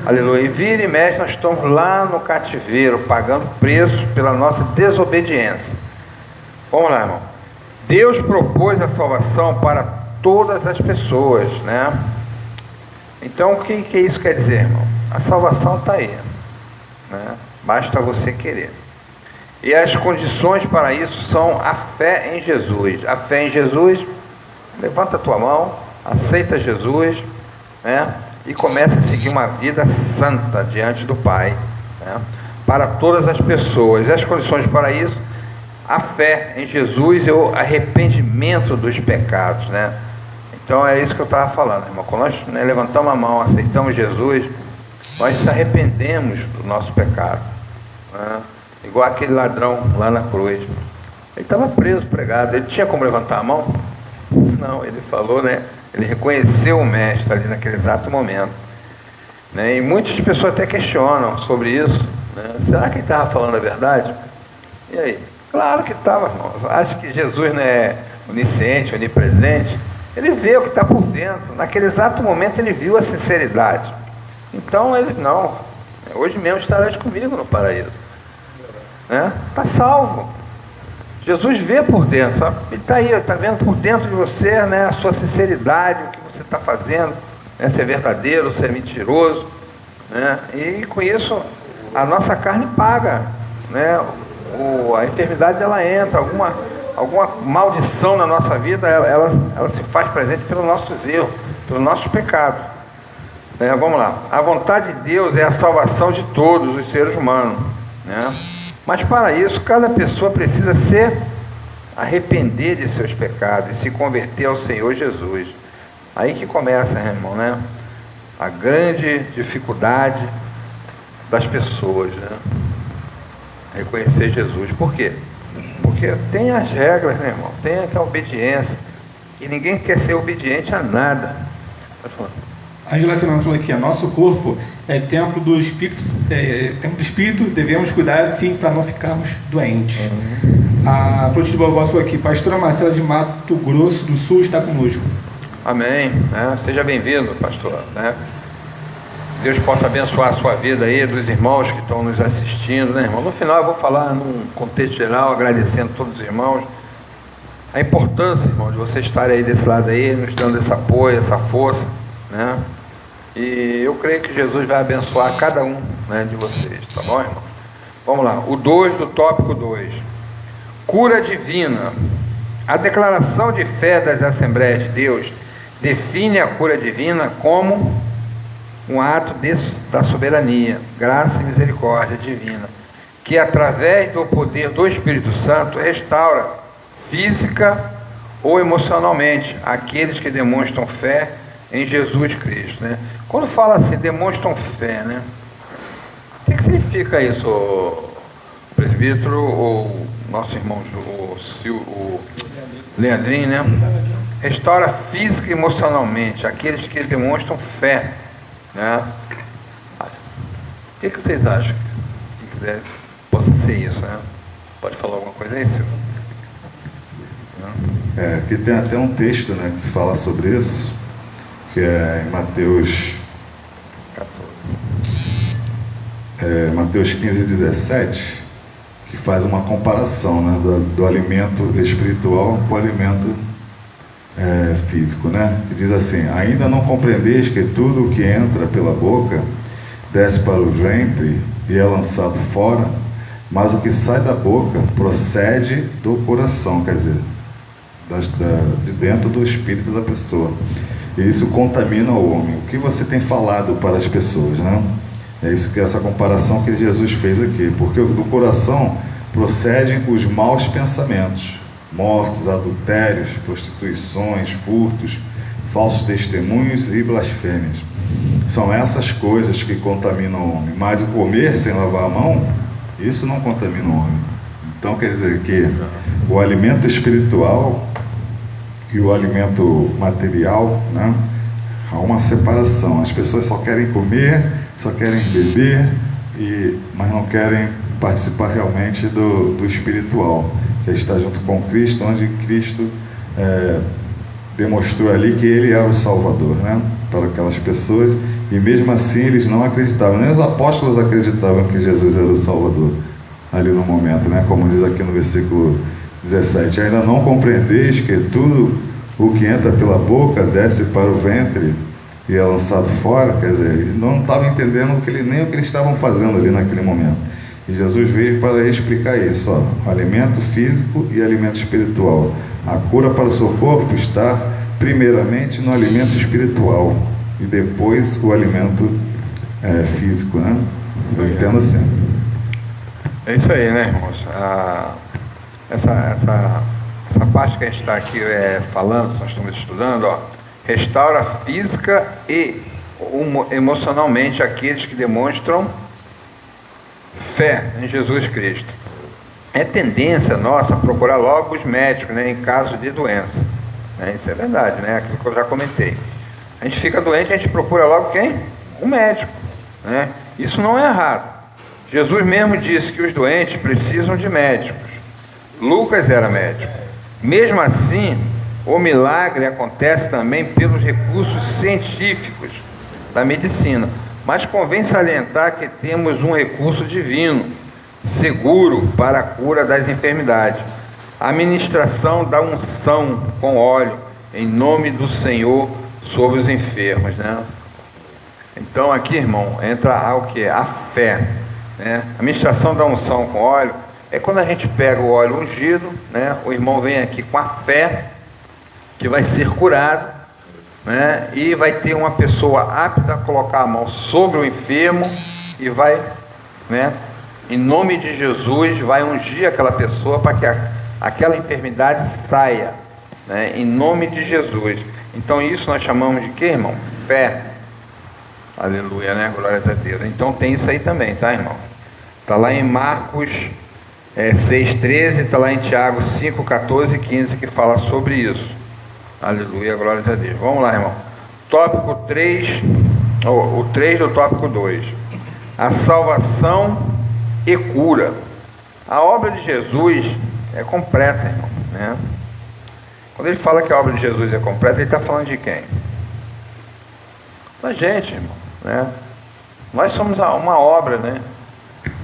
Aleluia. E vira e mexe, nós estamos lá no cativeiro, pagando preço pela nossa desobediência. Vamos lá, irmão. Deus propôs a salvação para todas as pessoas, né? Então, o que isso quer dizer, irmão? A salvação está aí, né? Basta você querer. E as condições para isso são a fé em Jesus. A fé em Jesus, levanta a tua mão, aceita Jesus, né? E começa a seguir uma vida santa diante do Pai, né? Para todas as pessoas. E as condições para isso, a fé em Jesus e o arrependimento dos pecados, né? Então é isso que eu estava falando, irmão. Quando nós, né, levantamos a mão, aceitamos Jesus, nós nos arrependemos do nosso pecado, né? Igual aquele ladrão lá na cruz. Ele estava preso, pregado. Ele tinha como levantar a mão? Não, ele falou, né? Ele reconheceu o mestre ali naquele exato momento, né? E muitas pessoas até questionam sobre isso, né? Será que ele estava falando a verdade? E aí? Claro que estava, irmãos. Acho que Jesus não é onisciente, onipresente. Ele vê o que está por dentro. Naquele exato momento ele viu a sinceridade. Então ele, não, hoje mesmo estarás comigo no paraíso, né? Está salvo. Jesus vê por dentro, sabe? Ele está aí, está vendo por dentro de você, né, a sua sinceridade, o que você está fazendo, né, se é verdadeiro, se é mentiroso, né? E com isso a nossa carne paga, né? A enfermidade ela entra, alguma maldição na nossa vida, ela se faz presente pelos nossos erros, pelos nossos pecados. Vamos lá. A vontade de Deus é a salvação de todos os seres humanos, né? Mas para isso, cada pessoa precisa ser arrepender de seus pecados e se converter ao Senhor Jesus. Aí que começa, irmão, né? A grande dificuldade das pessoas, né? Reconhecer Jesus. Por quê? Porque tem as regras, né, irmão? Tem aquela obediência. E ninguém quer ser obediente a nada. Pode falar. A Angela Fernandes falou aqui, nosso corpo é templo do Espírito, devemos cuidar sim para não ficarmos doentes. A Clotilde Balbós falou aqui, pastora Marcela de Mato Grosso do Sul está conosco. Amém, né? Seja bem-vindo, pastor, né? Deus possa abençoar a sua vida aí, dos irmãos que estão nos assistindo, né, irmão? No final eu vou falar num contexto geral, agradecendo a todos os irmãos, a importância, irmão, de vocês estarem aí desse lado aí, nos dando esse apoio, essa força, né? E eu creio que Jesus vai abençoar cada um, né, de vocês, tá bom, irmão? Vamos lá, o 2 do tópico 2. Cura divina. A declaração de fé das Assembleias de Deus define a cura divina como um ato da soberania, graça e misericórdia divina, que através do poder do Espírito Santo restaura física ou emocionalmente aqueles que demonstram fé em Jesus Cristo, né? Quando fala assim, demonstram fé, né? O que significa isso, o presbítero ou nosso irmão o Leandrinho, né? Restaura física e emocionalmente aqueles que demonstram fé, né? O que vocês acham? Quem quiser, possa ser isso, né? Pode falar alguma coisa aí, Silvio? Aqui tem até um texto, né, que fala sobre isso, que é em Mateus 15:17, que faz uma comparação, né, do alimento espiritual com o alimento físico, né? Que diz assim: ainda não compreendeis que tudo o que entra pela boca desce para o ventre e é lançado fora, mas o que sai da boca procede do coração, quer dizer, de dentro do espírito da pessoa, e isso contamina o homem. O que você tem falado para as pessoas, né? É isso, que essa comparação que Jesus fez aqui, porque do coração procedem os maus pensamentos, mortes, adultérios, prostituições, furtos, falsos testemunhos e blasfêmias. São essas coisas que contaminam o homem. Mas o comer sem lavar a mão, isso não contamina o homem. Então quer dizer que o alimento espiritual e o alimento material, né, há uma separação. As pessoas só querem comer, só querem beber, mas não querem participar realmente do espiritual, que é estar junto com Cristo, onde Cristo demonstrou ali que Ele era o Salvador, né, para aquelas pessoas, e mesmo assim eles não acreditavam, nem os apóstolos acreditavam que Jesus era o Salvador, ali no momento, né, como diz aqui no versículo 17, ainda não compreendeis que tudo o que entra pela boca desce para o ventre e é lançado fora. Quer dizer, eles não estavam entendendo nem o que eles estavam fazendo ali naquele momento. E Jesus veio para explicar isso, ó, alimento físico e alimento espiritual. A cura para o seu corpo está primeiramente no alimento espiritual e depois o alimento físico, né? Eu entendo assim. É isso aí, né, irmãos? Essa parte que a gente está aqui falando, nós estamos estudando, ó, restaura física e emocionalmente aqueles que demonstram fé em Jesus Cristo. É tendência nossa procurar logo os médicos, né, em caso de doença, né? Isso é verdade, né? Aquilo que eu já comentei. A gente fica doente, a gente procura logo quem? O médico, né? Isso não é errado. Jesus mesmo disse que os doentes precisam de médicos. Lucas era médico. Mesmo assim, o milagre acontece também pelos recursos científicos da medicina. Mas convém salientar que temos um recurso divino, seguro para a cura das enfermidades. A ministração da unção com óleo, em nome do Senhor, sobre os enfermos, né? Então aqui, irmão, entra o que? A fé, né? A ministração da unção com óleo é quando a gente pega o óleo ungido, né? O irmão vem aqui com a fé que vai ser curado, né? E vai ter uma pessoa apta a colocar a mão sobre o enfermo e vai, né, em nome de Jesus, vai ungir aquela pessoa para que aquela enfermidade saia, né, em nome de Jesus. Então isso nós chamamos de quê, irmão? Fé. Aleluia, né? Glórias a Deus. Então tem isso aí também, tá, irmão? Está lá em Marcos 6,13, está lá em Tiago 5,14 e 15 que fala sobre isso. Aleluia, glórias a Deus. Vamos lá, irmão. Tópico 3, o 3 do tópico 2. A salvação e cura. A obra de Jesus é completa, irmão, né? Quando ele fala que a obra de Jesus é completa, ele está falando de quem? Da gente, irmão, né? Nós somos uma obra, né,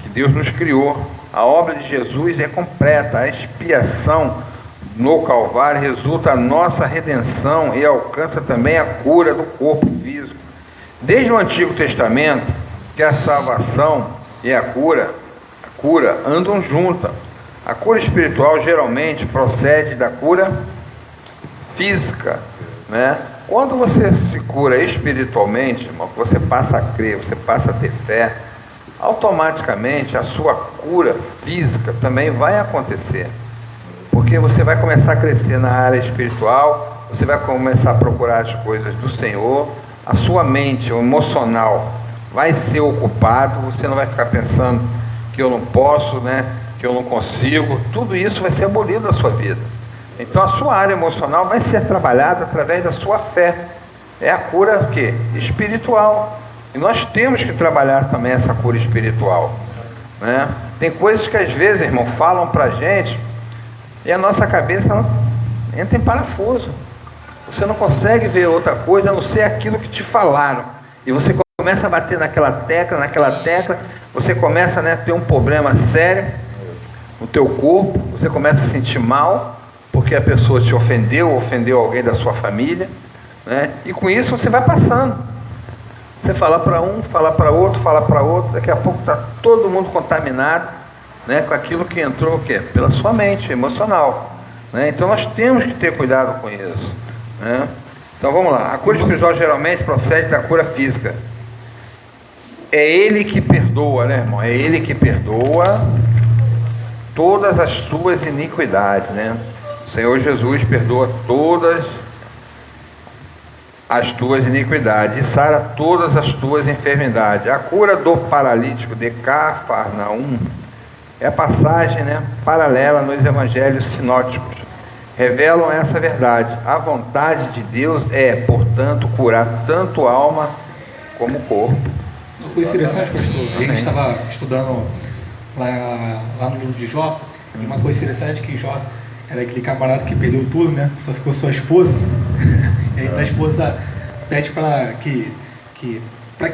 que Deus nos criou. A obra de Jesus é completa. A expiação no Calvário resulta a nossa redenção e alcança também a cura do corpo físico. Desde o Antigo Testamento, que a salvação e a cura andam juntas. A cura espiritual geralmente procede da cura física, né? Quando você se cura espiritualmente, irmão, você passa a crer, você passa a ter fé, automaticamente a sua cura física também vai acontecer. Porque você vai começar a crescer na área espiritual, você vai começar a procurar as coisas do Senhor, a sua mente, o emocional, vai ser ocupado, você não vai ficar pensando que eu não posso, né, que eu não consigo, tudo isso vai ser abolido da sua vida. Então a sua área emocional vai ser trabalhada através da sua fé. É a cura o quê? Espiritual. E nós temos que trabalhar também essa cura espiritual, né? Tem coisas que às vezes, irmão, falam pra gente e a nossa cabeça não entra em parafuso. Você não consegue ver outra coisa a não ser aquilo que te falaram. E você começa a bater naquela tecla, você começa, né, a ter um problema sério no teu corpo, você começa a se sentir mal, porque a pessoa te ofendeu, ofendeu alguém da sua família, né? E com isso você vai passando. Você fala para um, fala para outro, daqui a pouco está todo mundo contaminado, né, com aquilo que entrou o quê? Pela sua mente, emocional, né? Então nós temos que ter cuidado com isso, né? Então vamos lá. A cura espiritual geralmente procede da cura física. É Ele que perdoa, né, irmão? É Ele que perdoa todas as suas iniquidades, né? O Senhor Jesus perdoa todas as tuas iniquidades e sara todas as tuas enfermidades. A cura do paralítico de Cafarnaum é a passagem, né, paralela nos evangelhos sinóticos. Revelam essa verdade. A vontade de Deus é, portanto, curar tanto a alma como o corpo. Uma coisa interessante, pastor, a gente estava estudando lá no livro de Jó, e uma coisa interessante que Jó era aquele camarada que perdeu tudo, né? Só ficou sua esposa. E aí a esposa pede para que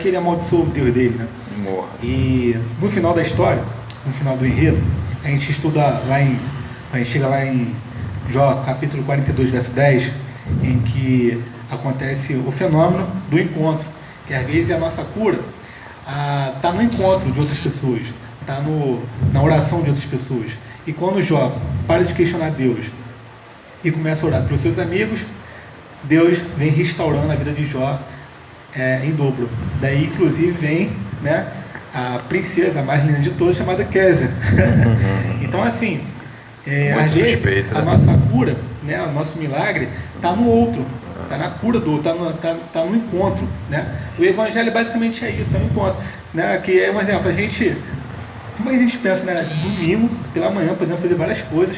ele amaldiçoe o Deus dele, né? Morra. E no final da história, no final do enredo, a gente estuda a gente chega lá em Jó, capítulo 42, verso 10, em que acontece o fenômeno do encontro, que às vezes a nossa cura está no encontro de outras pessoas, está na oração de outras pessoas. E quando Jó para de questionar Deus e começa a orar pelos seus amigos, Deus vem restaurando a vida de Jó em dobro. Daí, inclusive, vem, né, a princesa mais linda de todas, chamada Kézia. Então, assim, às vezes, a nossa cura, né, o nosso milagre, está no outro, está na cura do outro, está no encontro, né? O evangelho basicamente é isso, é um encontro, né? Que é um exemplo, como a gente pensa, né, domingo, pela manhã, podemos fazer várias coisas,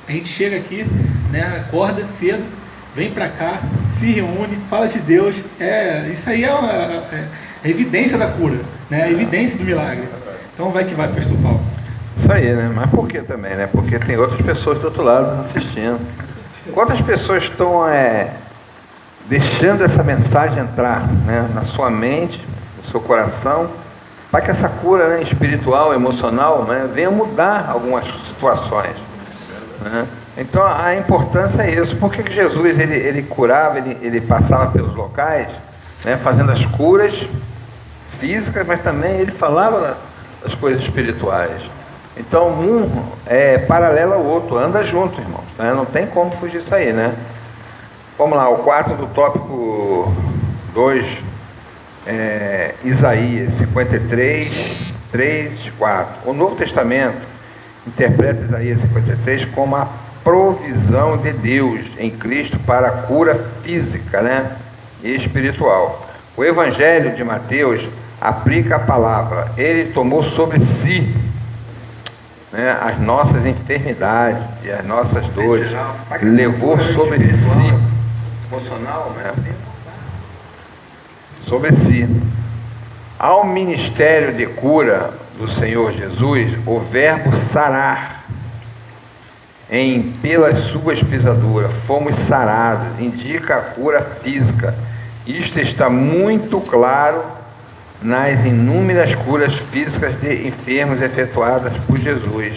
a gente chega aqui, né, acorda cedo, vem para cá, se reúne, fala de Deus, isso aí é a evidência da cura, né, a evidência do milagre. Então vai que vai, pastor Paulo. Isso aí, né? Mas por que também, né? Porque tem outras pessoas do outro lado assistindo. Quantas pessoas estão deixando essa mensagem entrar, né, na sua mente, no seu coração, para que essa cura, né, espiritual, emocional, né, venha mudar algumas situações, né? Então a importância é isso. Por que Jesus ele curava, ele passava pelos locais, né, fazendo as curas físicas, mas também ele falava das coisas espirituais. Então um é paralelo ao outro, anda junto, irmãos, né? Não tem como fugir disso aí, né? Vamos lá, o 4 do tópico 2, Isaías 53, 3, 4. O Novo Testamento interpreta Isaías 53 como a provisão de Deus em Cristo para a cura física, né, e espiritual. O Evangelho de Mateus aplica a palavra. Ele tomou sobre si, né, as nossas enfermidades e as nossas dores. Levou sobre si, emocional, né, sobre si. Ao ministério de cura do Senhor Jesus, o verbo sarar, pelas suas pisaduras fomos sarados, indica a cura física. Isto está muito claro nas inúmeras curas físicas de enfermos efetuadas por Jesus.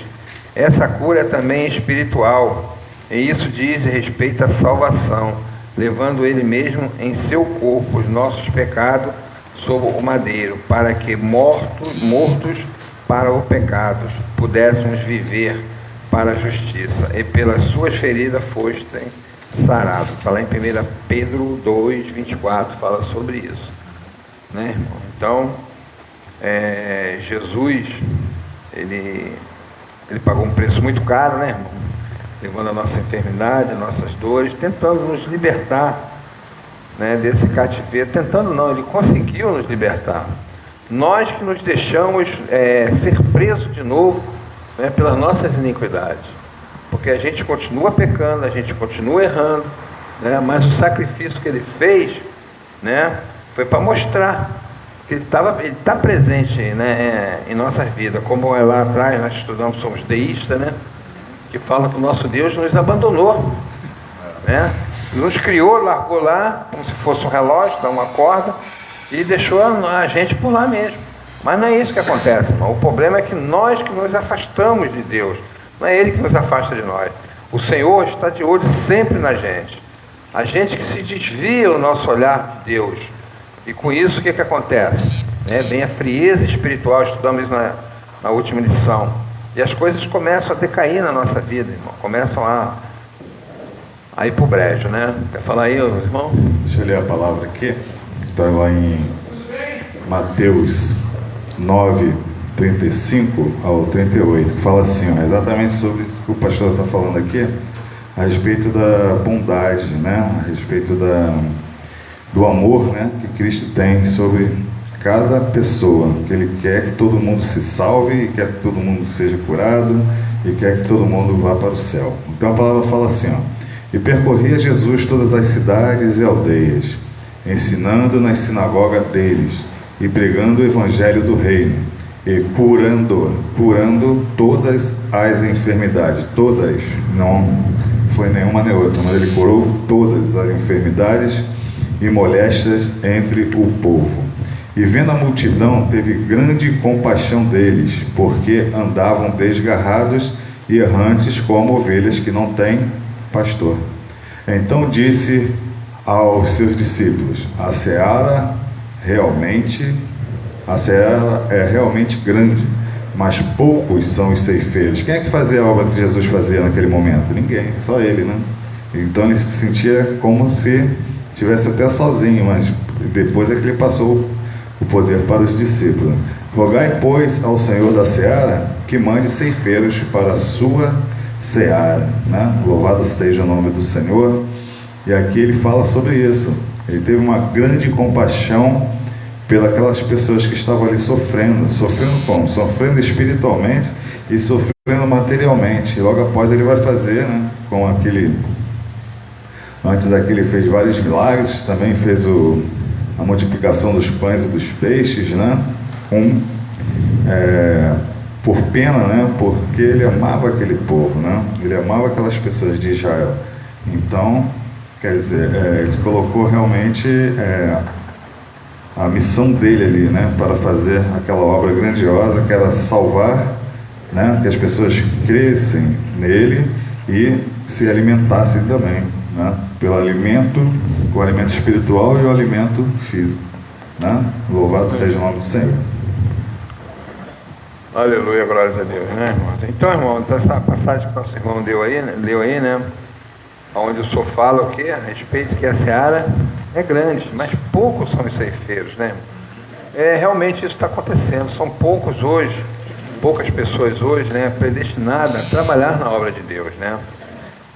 Essa cura é também espiritual, e isso diz respeito à salvação, levando Ele mesmo em seu corpo os nossos pecados sobre o madeiro, para que mortos para o pecado pudéssemos viver para a justiça, e pelas suas feridas fostem sarados. Está lá em 1 Pedro 2, 24, fala sobre isso, né, irmão? Então, Jesus, ele pagou um preço muito caro, né, irmão? Levando a nossa enfermidade, as nossas dores, tentando nos libertar, né, desse cativeiro. Tentando não, ele conseguiu nos libertar. Nós que nos deixamos ser presos de novo, né, pelas nossas iniquidades, porque a gente continua pecando, a gente continua errando, né, mas o sacrifício que ele fez, né, foi para mostrar que ele está presente, né, em nossas vidas. Como lá atrás nós estudamos, somos deístas, né, que fala que o nosso Deus nos abandonou, né, nos criou, largou lá como se fosse um relógio, dá uma corda, e deixou a gente por lá mesmo. Mas não é isso que acontece, irmão. O problema é que nós que nos afastamos de Deus, não é Ele que nos afasta de nós. O Senhor está de olho sempre na gente. A gente que se desvia o nosso olhar de Deus. E com isso o que acontece? Vem a frieza espiritual, estudamos isso na última lição. E as coisas começam a decair na nossa vida, irmão. Começam a ir para o brejo, né? Quer falar aí, irmão? Deixa eu ler a palavra aqui. Está lá em Mateus 9, 35 ao 38, que fala assim, exatamente sobre isso que o pastor está falando aqui, a respeito da bondade, né? A respeito do amor, né, que Cristo tem sobre cada pessoa, que Ele quer que todo mundo se salve, e quer que todo mundo seja curado, e quer que todo mundo vá para o céu. Então a palavra fala assim, e percorria Jesus todas as cidades e aldeias, ensinando nas sinagogas deles, e pregando o evangelho do reino, e curando todas as enfermidades, todas, não foi nenhuma nem outra, mas ele curou todas as enfermidades e moléstias entre o povo. E vendo a multidão, teve grande compaixão deles, porque andavam desgarrados e errantes como ovelhas que não têm pastor. Então disse aos seus discípulos, a seara é realmente grande, mas poucos são os ceifeiros. Quem é que fazia a obra que Jesus fazia naquele momento? Ninguém, só ele, né? Então ele se sentia como se estivesse até sozinho, mas depois é que ele passou o poder para os discípulos. Rogai, pois, ao Senhor da seara que mande ceifeiros para a sua seara, né? Louvado seja o nome do Senhor. E aqui ele fala sobre isso. Ele teve uma grande compaixão pelas pessoas que estavam ali sofrendo como? Sofrendo espiritualmente e sofrendo materialmente. E logo após ele vai fazer, né, com aquele, antes daquele ele fez vários milagres, também fez a multiplicação dos pães e dos peixes, né, por pena, né, porque ele amava aquele povo, né, ele amava aquelas pessoas de Israel. Então, quer dizer, ele colocou realmente a missão dele ali, né, para fazer aquela obra grandiosa que era salvar, né, que as pessoas crescem nele e se alimentassem também, né, pelo alimento, o alimento espiritual e o alimento físico, né? Louvado seja o nome do Senhor. Aleluia, glória a Deus, né, irmão? Então, irmão, essa passagem que o nosso irmão leu aí, né, onde o senhor fala o quê? A respeito que a seara é grande, mas poucos são os ceifeiros, né? Realmente isso está acontecendo. São poucas pessoas hoje, né, predestinadas a trabalhar na obra de Deus, né?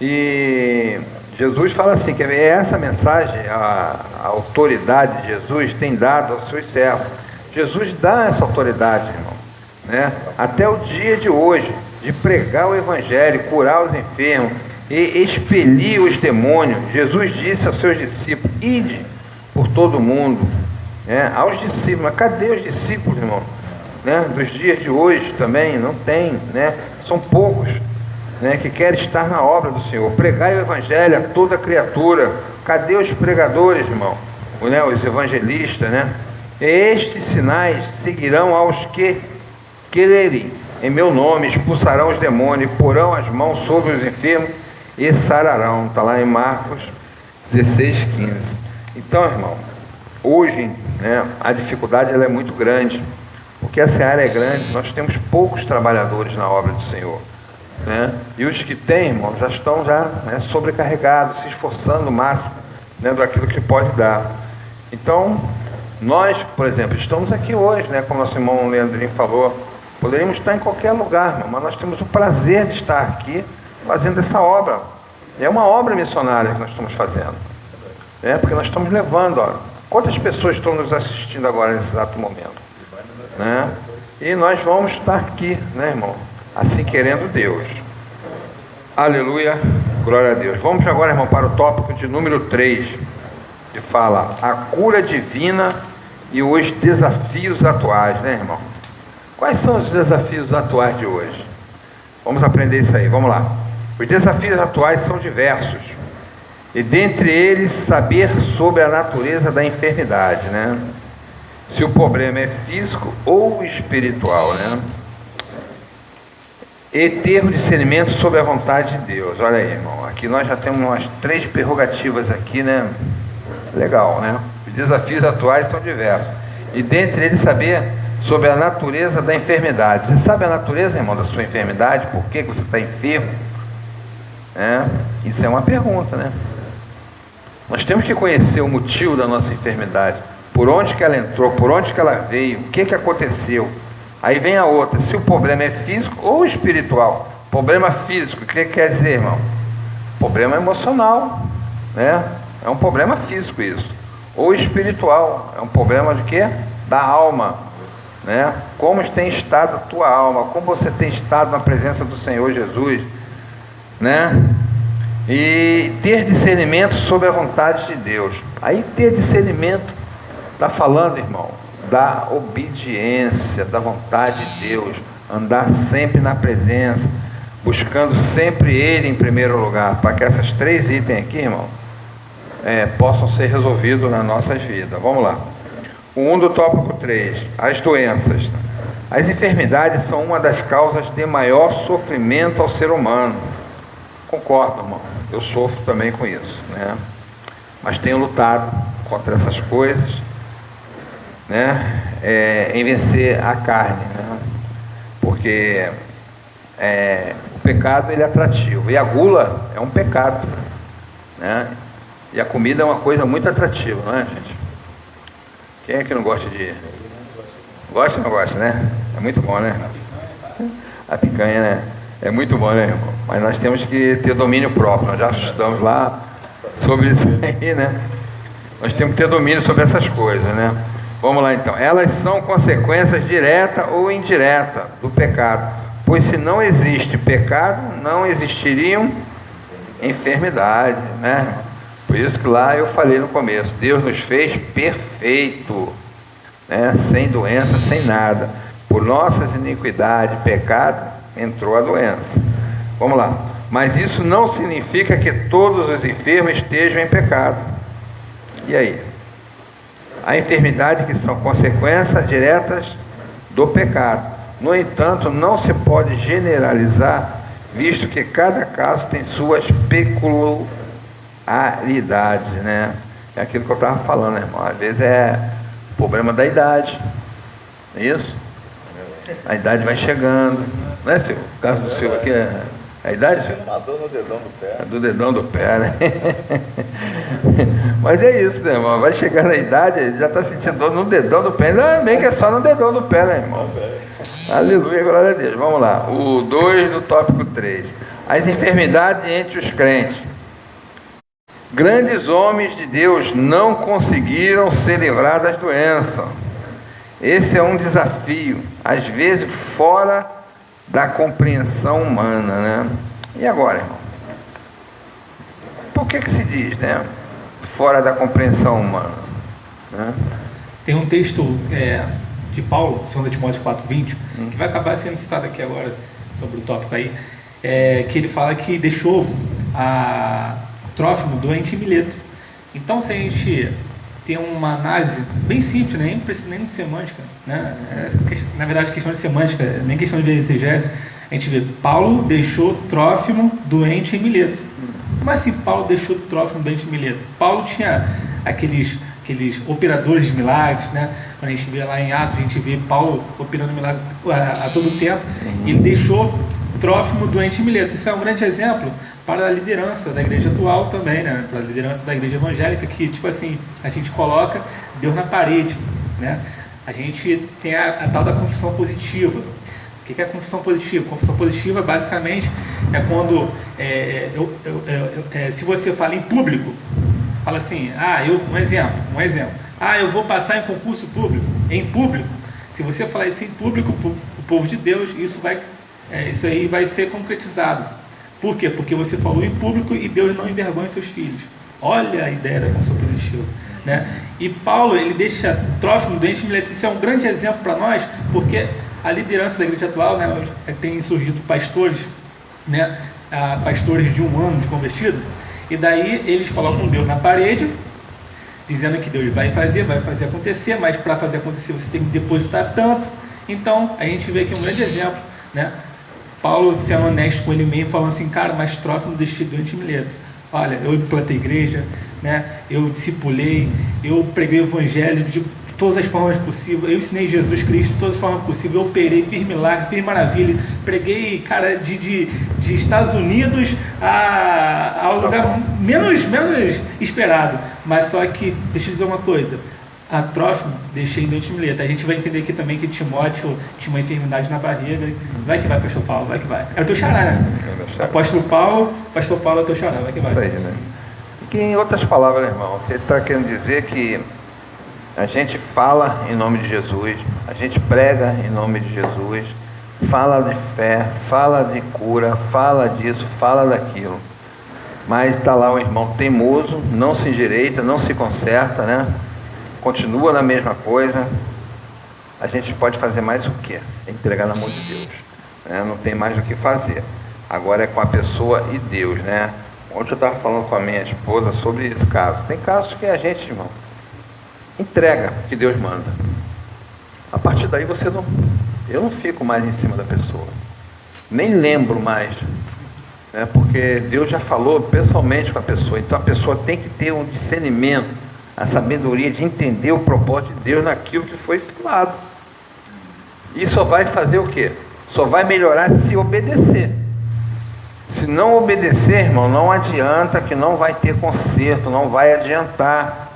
E Jesus fala assim, que essa mensagem, a autoridade de Jesus tem dado aos seus servos. Jesus dá essa autoridade, irmão, né? Até o dia de hoje, de pregar o Evangelho, curar os enfermos e expelir os demônios. Jesus disse aos seus discípulos, ide por todo o mundo, né? Aos discípulos, mas cadê os discípulos, irmão? Né? Dos dias de hoje também, não tem, né? São poucos, né, que querem estar na obra do Senhor. Pregai o Evangelho a toda criatura. Cadê os pregadores, irmão? Né? Os evangelistas, né? Estes sinais seguirão aos que quererem. Em meu nome expulsarão os demônios, porão as mãos sobre os enfermos e sararão. Está lá em Marcos 16:15. Então, irmão, hoje, né, a dificuldade ela é muito grande, porque a seara é grande, nós temos poucos trabalhadores na obra do Senhor, né? E os que têm, irmão, já estão né, sobrecarregados, se esforçando o máximo, né, daquilo que pode dar. Então, nós, por exemplo, estamos aqui hoje, né, como nosso irmão Leandrinho falou, poderíamos estar em qualquer lugar, irmão, mas nós temos o prazer de estar aqui fazendo essa obra. É uma obra missionária que nós estamos fazendo, né, porque nós estamos levando, ó, quantas pessoas estão nos assistindo agora nesse exato momento, né? E nós vamos estar aqui, né, irmão? Assim querendo Deus. Aleluia, glória a Deus. Vamos agora, irmão, para o tópico de número 3, que fala a cura divina e os desafios atuais, né, irmão? Quais são os desafios atuais de hoje? Vamos aprender isso aí, vamos lá. Os desafios atuais são diversos, e dentre eles, saber sobre a natureza da enfermidade, né? Se o problema é físico ou espiritual, né? E ter o discernimento sobre a vontade de Deus. Olha aí, irmão, aqui nós já temos umas 3 prerrogativas aqui, né? Legal, né? Os desafios atuais são diversos, e dentre eles saber sobre a natureza da enfermidade. Você sabe a natureza, irmão, da sua enfermidade? Por que você está enfermo? Isso é uma pergunta, né? Nós temos que conhecer o motivo da nossa enfermidade, por onde que ela entrou, por onde que ela veio, o que que aconteceu. Aí vem a outra, se o problema é físico ou espiritual. Problema físico, o que quer dizer, irmão? Problema emocional, né? É um problema físico isso. Ou espiritual, é um problema de quê? Da alma, né? Como tem estado a tua alma, como você tem estado na presença do Senhor Jesus, né? E ter discernimento sobre a vontade de Deus. Aí ter discernimento está falando, irmão, da obediência, da vontade de Deus, andar sempre na presença, buscando sempre Ele em primeiro lugar, para que essas 3 itens aqui, irmão, possam ser resolvidos nas nossas vidas. Vamos lá. O 1 do tópico 3, as doenças. As enfermidades são uma das causas de maior sofrimento ao ser humano. Concordo, irmão, eu sofro também com isso, né? Mas tenho lutado contra essas coisas, né? Em vencer a carne, né? Porque o pecado ele é atrativo, e a gula é um pecado, né? E a comida é uma coisa muito atrativa, não é, gente? Quem é que não gosta de... Gosta ou não gosta, né? É muito bom, né? A picanha, né? É muito bom, né, irmão? Mas nós temos que ter domínio próprio. Nós já estudamos lá sobre isso aí, né? Nós temos que ter domínio sobre essas coisas, né? Vamos lá, então. Elas são consequências direta ou indireta do pecado. Pois se não existe pecado, não existiriam enfermidades, né? Por isso que lá eu falei no começo, Deus nos fez perfeito, né? Sem doença, sem nada. Por nossas iniquidades, pecado, entrou a doença. Vamos lá. Mas isso não significa que todos os enfermos estejam em pecado. E aí? Há enfermidades que são consequências diretas do pecado. No entanto, não se pode generalizar, visto que cada caso tem suas peculiaridades, né? É aquilo que eu estava falando, né, irmão? Às vezes é problema da idade, não é isso? A idade vai chegando, não é, Silvio? O caso do Silvio aqui é a idade, Silvio? Uma dor no dedão do pé. É do dedão do pé, né? Mas é isso, né, irmão? Vai chegar na idade, ele já está sentindo dor no dedão do pé. Ainda bem que é só no dedão do pé, né, irmão? Aleluia, glória a Deus. Vamos lá. O 2 do tópico 3. as enfermidades entre os crentes. Grandes homens de Deus não conseguiram se livrar das doenças. Esse é um desafio, às vezes fora da compreensão humana, né? E agora, irmão? Por que se diz, né? Fora da compreensão humana, né? Tem um texto de Paulo, 2 Timóteo 4:20, que vai acabar sendo citado aqui agora, sobre o tópico aí, que ele fala que deixou a Trófimo doente em Mileto. Então, se a gente tem uma análise bem simples, né? Nem de semântica, né? Na verdade, questão de semântica, nem questão de exegese, a gente vê, Paulo deixou Trófimo doente em Mileto. Como assim Paulo deixou Trófimo doente em Mileto? Paulo tinha aqueles operadores de milagres, né? Quando a gente vê lá em Atos, a gente vê Paulo operando milagres a todo tempo, e ele deixou Trófimo doente em Mileto. Isso é um grande exemplo para a liderança da igreja atual também, né? Para a liderança da igreja evangélica, que, tipo assim, a gente coloca Deus na parede, né? A gente tem a tal da confissão positiva. O que é a confissão positiva? Confissão positiva, basicamente, é quando, se você fala em público, fala assim, um exemplo, eu vou passar em concurso público, em público. Se você falar isso em público, o povo de Deus, isso aí vai ser concretizado. Por quê? Porque você falou em público e Deus não envergonha seus filhos. Olha a ideia da confissão positiva, né? E Paulo, ele deixa Trófimo doente em Mileto. Isso é um grande exemplo para nós, porque a liderança da igreja atual, né, tem surgido pastores, né, pastores de 1 ano de convertido, e daí eles colocam Deus na parede, dizendo que Deus vai fazer acontecer, mas para fazer acontecer você tem que depositar tanto. Então a gente vê aqui um grande exemplo, né? Paulo sendo honesto com ele mesmo, falando assim, cara, mas Trófimo deixei doente em Mileto. Olha, eu plantei igreja, né? Eu discipulei, eu preguei o evangelho de todas as formas possíveis, eu ensinei Jesus Cristo de todas as formas possíveis, eu operei, fiz milagre, fiz maravilha, preguei, cara, de Estados Unidos ao lugar menos esperado. Mas só que, deixa eu dizer uma coisa, a Trófimo deixei doente em Mileto. A gente vai entender aqui também que Timóteo tinha uma enfermidade na barriga. Vai que vai, pastor Paulo, vai que vai. É o teu xará, né? Pastor Paulo é o teu xará, vai que vai. Isso aí, né? Que, em outras palavras, irmão, você está querendo dizer que a gente fala em nome de Jesus, a gente prega em nome de Jesus, fala de fé, fala de cura, fala disso, fala daquilo. Mas está lá o irmão teimoso, não se endireita, não se conserta, né? Continua na mesma coisa. A gente pode fazer mais o quê? Entregar na mão de Deus, né? Não tem mais o que fazer. Agora é com a pessoa e Deus, né? Ontem eu estava falando com a minha esposa sobre esse caso. Tem casos que a gente, irmão, entrega o que Deus manda. A partir daí eu não fico mais em cima da pessoa, nem lembro mais, né? Porque Deus já falou pessoalmente com a pessoa. Então a pessoa tem que ter um discernimento, a sabedoria de entender o propósito de Deus naquilo que foi falado. E só vai fazer o quê? Só vai melhorar se obedecer. Se não obedecer, irmão, não adianta, que não vai ter conserto, não vai adiantar.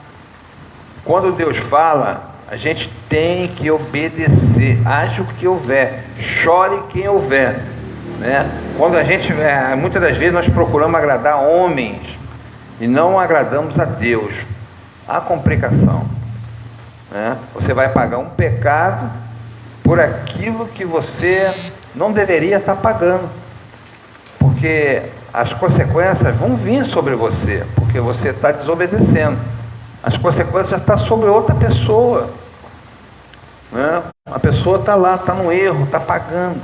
Quando Deus fala, a gente tem que obedecer, haja o que houver, chore quem houver, né? Quando a gente, muitas das vezes nós procuramos agradar homens e não agradamos a Deus. Há complicação, né? Você vai pagar um pecado por aquilo que você não deveria estar pagando, porque as consequências vão vir sobre você, porque você está desobedecendo. As consequências já estão sobre outra pessoa, né? A pessoa está lá, está no erro, está pagando.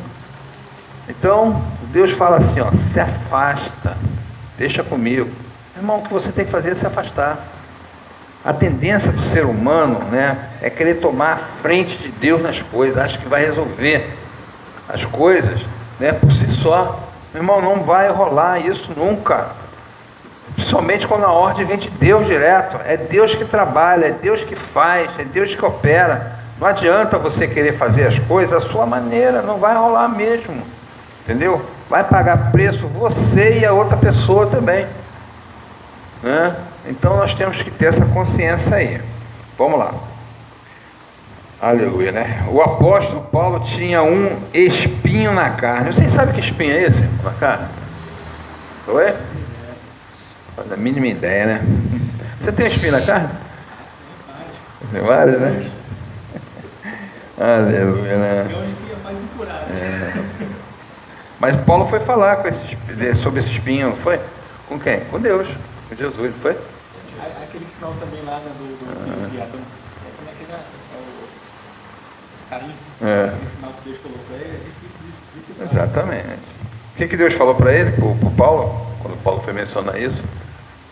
Então Deus fala assim, ó, se afasta, deixa comigo. Irmão, o que você tem que fazer é se afastar. A tendência do ser humano, né, é querer tomar a frente de Deus nas coisas, acha que vai resolver as coisas, né, por si só. Meu irmão, não vai rolar isso nunca. Principalmente quando a ordem vem de Deus direto. É Deus que trabalha, é Deus que faz, é Deus que opera. Não adianta você querer fazer as coisas da sua maneira, não vai rolar mesmo. Entendeu? Vai pagar preço você e a outra pessoa também, né? Então nós temos que ter essa consciência aí. Vamos lá. Aleluia, né? O apóstolo Paulo tinha um espinho na carne. Vocês sabem que espinho é esse na carne? Oi? Faz a mínima ideia, né? Você tem espinho na carne? Tem vários, né? Aleluia, né? Eu acho que é mais incurável. Mas Paulo foi falar sobre esse espinho, não foi? Com quem? Com Deus, com Jesus, não foi? Aquele sinal também lá do filho de Adão. Como é que é? O carinho. Aquele sinal que Deus colocou aí, é difícil de se falar. Exatamente. O que Deus falou para ele, para Paulo, quando Paulo foi mencionar isso?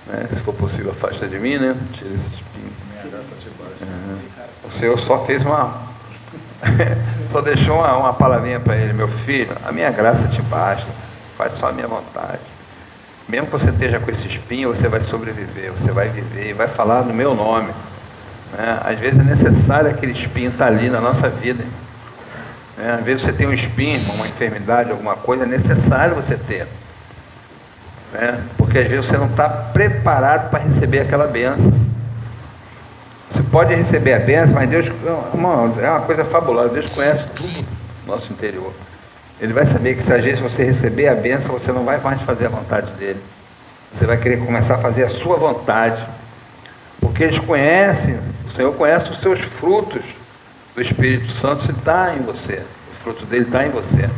Né? Se for possível, afasta de mim, né? Tira esse espinho. O Senhor só fez só deixou uma palavrinha para ele: meu filho, a minha graça te basta, faz só a minha vontade. Mesmo que você esteja com esse espinho, você vai sobreviver, você vai viver e vai falar no meu nome. Né? Às vezes é necessário aquele espinho estar ali na nossa vida. Né? Às vezes você tem um espinho, uma enfermidade, alguma coisa, é necessário você ter. Né? Porque às vezes você não está preparado para receber aquela bênção. Você pode receber a bênção, mas Deus é uma coisa fabulosa. Deus conhece tudo no nosso interior. Ele vai saber que se às vezes você receber a bênção, você não vai mais fazer a vontade dele. Você vai querer começar a fazer a sua vontade. Porque eles conhecem, o Senhor conhece os seus frutos do Espírito Santo, se está em você. O fruto dele está em você.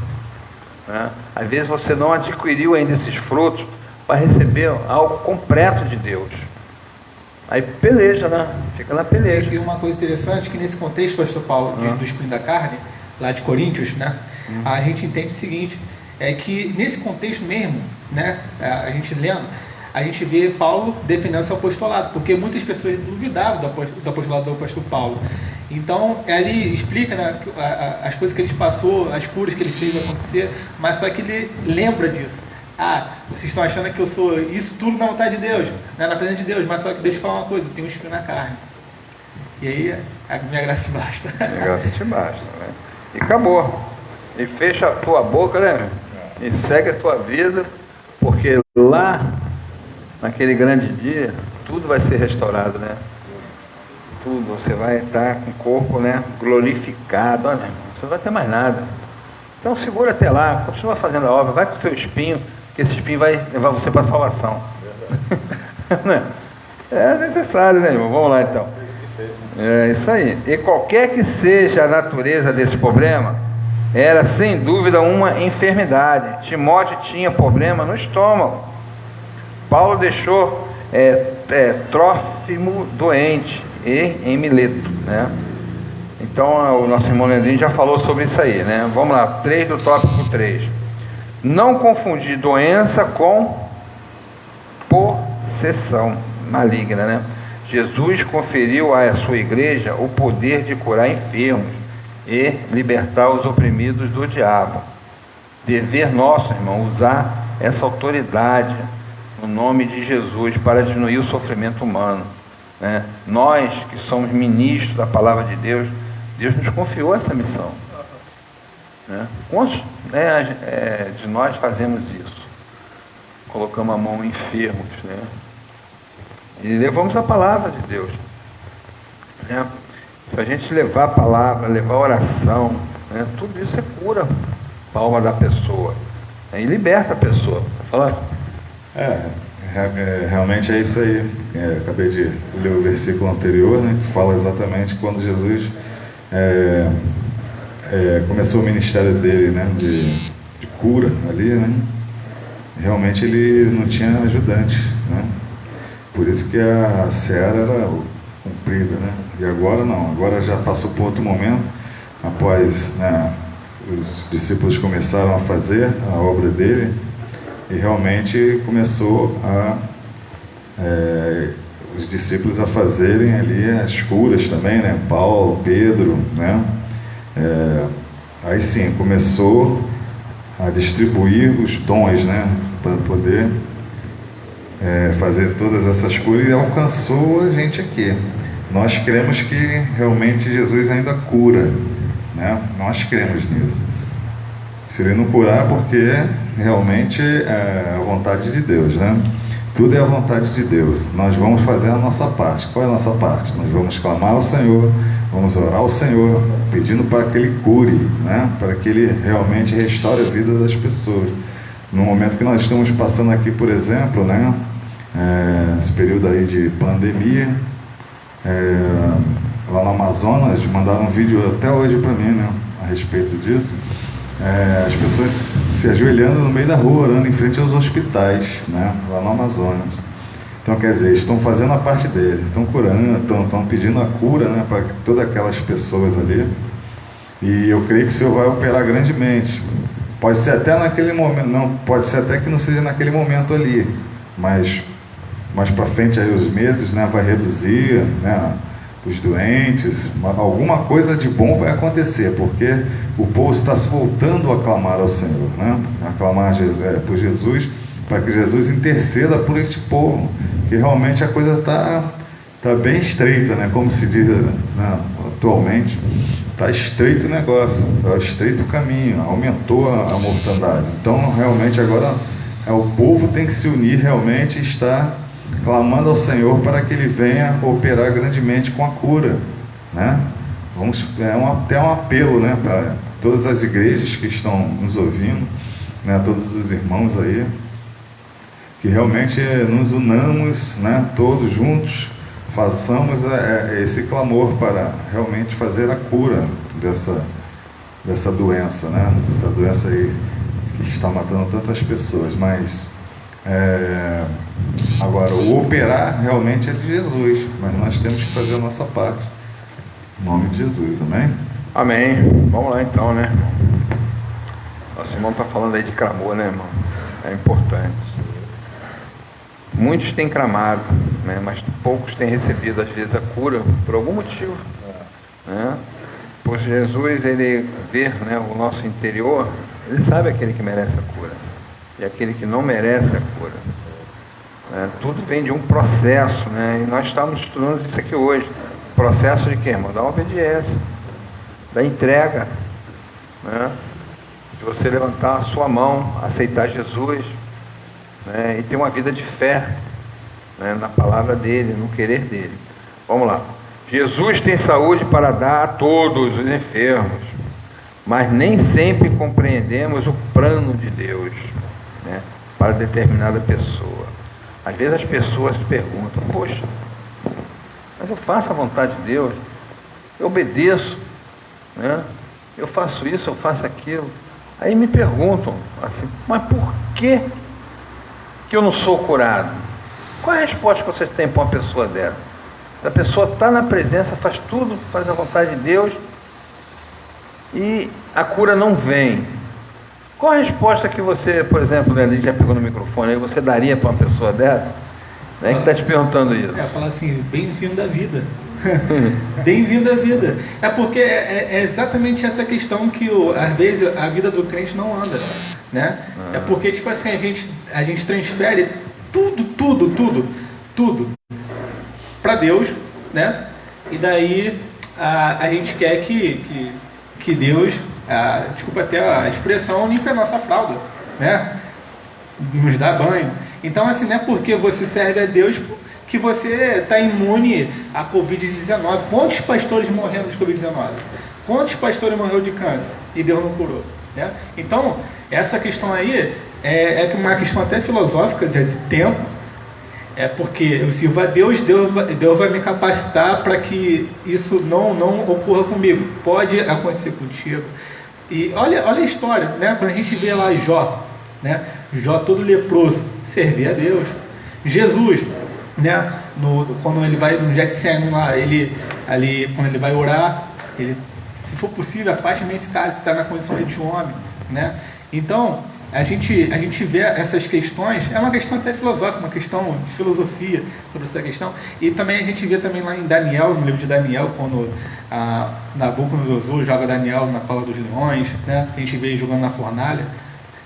Né? Às vezes você não adquiriu ainda esses frutos para receber algo completo de Deus. Aí peleja, né? Fica na peleja. E uma coisa interessante, que nesse contexto, pastor Paulo, do espinho da carne, lá de Coríntios, né? A gente entende o seguinte, é que nesse contexto mesmo, né? A gente lendo, a gente vê Paulo defendendo seu apostolado, porque muitas pessoas duvidavam do apostolado do apóstolo Paulo. Então, ele explica, né, as coisas que ele passou, as curas que ele fez acontecer, mas só que ele lembra disso. Vocês estão achando que eu sou isso tudo na vontade de Deus, né, na presença de Deus, mas só que deixa eu falar uma coisa, eu tenho um espinho na carne. E aí, a minha graça te basta. A minha graça te basta, né? E acabou. E fecha a tua boca, né? E segue a tua vida, porque lá, naquele grande dia, tudo vai ser restaurado, né? Tudo, você vai estar com o corpo, né, glorificado. Olha, você não vai ter mais nada. Então segura até lá, continua fazendo a obra, vai com o seu espinho, que esse espinho vai levar você para a salvação. É necessário, né, irmão? Vamos lá então. É isso aí. E qualquer que seja a natureza desse problema, era sem dúvida uma enfermidade. Timóteo tinha problema no estômago. Paulo deixou Trófimo doente e em Mileto, né? Então o nosso irmão Leandrinho já falou sobre isso aí, né? Vamos lá, 3 do tópico 3. Não confundir doença com possessão maligna, né? Jesus conferiu à sua igreja o poder de curar enfermos e libertar os oprimidos do diabo. Dever nosso, irmão, usar essa autoridade no nome de Jesus para diminuir o sofrimento humano, né? Nós que somos ministros da palavra de Deus, Deus nos confiou essa missão, né? Quantos de nós fazemos isso? Colocamos a mão em enfermos, né? E levamos a palavra de Deus, né? Se a gente levar a palavra, levar a oração, né? Tudo isso é cura para a alma da pessoa, né? E liberta a pessoa. Fala. Realmente é isso aí. Acabei de ler o versículo anterior, né, que fala exatamente quando Jesus começou o ministério dele, né, de cura ali, né? Realmente ele não tinha ajudante, né? Por isso que a seara era cumprida, né? E agora não, agora já passou por outro momento, após, né, os discípulos começaram a fazer a obra dele. E realmente começou os discípulos a fazerem ali as curas também, né? Paulo, Pedro, né? Aí sim, começou a distribuir os dons, né? Para poder fazer todas essas curas, e alcançou a gente aqui. Nós cremos que realmente Jesus ainda cura, né? Nós cremos nisso. Se ele não curar, porque realmente é a vontade de Deus, né? Tudo é a vontade de Deus. Nós vamos fazer a nossa parte. Qual é a nossa parte? Nós vamos clamar ao Senhor, vamos orar ao Senhor, pedindo para que Ele cure, né? Para que Ele realmente restaure a vida das pessoas. no momento que nós estamos passando aqui, por exemplo, né, esse período aí de pandemia, lá no Amazonas, mandaram um vídeo até hoje para mim, né, a respeito disso, as pessoas se ajoelhando no meio da rua, orando em frente aos hospitais, né, lá no Amazonas. Então, quer dizer, estão fazendo a parte deles, estão curando, estão pedindo a cura, né, para todas aquelas pessoas ali. E eu creio que o Senhor vai operar grandemente. Pode ser até naquele momento, não, pode ser até que não seja naquele momento ali, mas mais para frente aí os meses, né, vai reduzir, né, os doentes, alguma coisa de bom vai acontecer, porque o povo está se voltando a clamar ao Senhor, né, a clamar por Jesus, para que Jesus interceda por este povo, que realmente a coisa está bem estreita, né, como se diz, né, atualmente. Está estreito o negócio, está estreito o caminho, aumentou a mortandade. Então, realmente, agora o povo tem que se unir realmente e estar clamando ao Senhor para que Ele venha operar grandemente com a cura, né? Até um apelo, né, para todas as igrejas que estão nos ouvindo, né, todos os irmãos aí, que realmente nos unamos, né, todos juntos, façamos esse clamor para realmente fazer a cura dessa doença, né? Essa doença aí que está matando tantas pessoas. Mas agora, o operar realmente é de Jesus, mas nós temos que fazer a nossa parte. Em nome de Jesus, amém? Amém. Vamos lá então, né, irmão? Nosso irmão está falando aí de clamor, né, irmão? É importante. Muitos têm clamado, né, mas poucos têm recebido, às vezes, a cura por algum motivo, né? Pois Jesus, Ele vê, né, o nosso interior, Ele sabe aquele que merece a cura e aquele que não merece a cura, né? Tudo vem de um processo, né? E nós estamos estudando isso aqui hoje. Processo de quê, irmão? Da obediência, da entrega, né? De você levantar a sua mão, aceitar Jesus, né, e ter uma vida de fé, né, na palavra dele, no querer dele. Vamos lá. Jesus tem saúde para dar a todos os enfermos, mas nem sempre compreendemos o plano de Deus, né, para determinada pessoa. Às vezes as pessoas perguntam: poxa, mas eu faço a vontade de Deus, eu obedeço, né, eu faço isso, eu faço aquilo. Aí me perguntam assim: mas por que eu não sou curado? Qual é a resposta que vocês têm para uma pessoa dessa? Se a pessoa está na presença, faz tudo, faz a vontade de Deus e a cura não vem. Qual a resposta que você, por exemplo, né, a gente já pegou no microfone, aí você daria para uma pessoa dessa, né, que está te perguntando isso? Falar assim: bem-vindo à vida. Bem-vindo à vida. É porque é exatamente essa questão que às vezes a vida do crente não anda, né? É porque, tipo assim, a gente transfere tudo para Deus, né? E daí a gente quer que Deus, desculpa até a expressão, limpe a nossa fralda, né? Nos dá banho. Então, assim, não é porque você serve a Deus que você está imune à Covid-19. Quantos pastores morreram de Covid-19? Quantos pastores morreram de câncer e Deus não curou, né? Então, essa questão aí é uma questão até filosófica de tempo. É porque eu sirvo a Deus, Deus vai me capacitar para que isso não ocorra comigo. Pode acontecer contigo. E olha a história, né? Quando a gente vê lá Jó, né? Jó todo leproso, servia a Deus. Jesus, né? Quando ele vai no Getsemane lá, quando ele vai orar, se for possível, afaste-me esse cálice, está na condição de homem, né? Então, a gente vê essas questões, é uma questão até filosófica, uma questão de filosofia sobre essa questão. E também a gente vê também lá em Daniel, no livro de Daniel, quando Nabucodonosor joga Daniel na cova dos leões, né? A gente vê ele jogando na fornalha.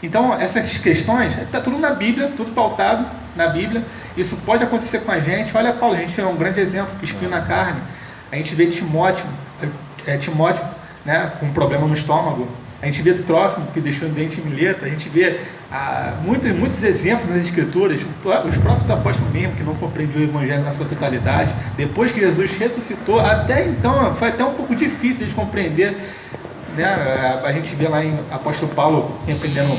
Então, essas questões, está tudo na Bíblia, tudo pautado na Bíblia. Isso pode acontecer com a gente. Olha, Paulo, a gente é um grande exemplo, espinho na carne. A gente vê Timóteo, né, com problema no estômago. A gente vê Trófimo, que deixou o dente em mileta. A gente vê muitos exemplos nas Escrituras. Os próprios apóstolos mesmo, que não compreendiam o Evangelho na sua totalidade. Depois que Jesus ressuscitou, até então, foi até um pouco difícil de compreender, né? A gente vê lá em apóstolo Paulo repreendendo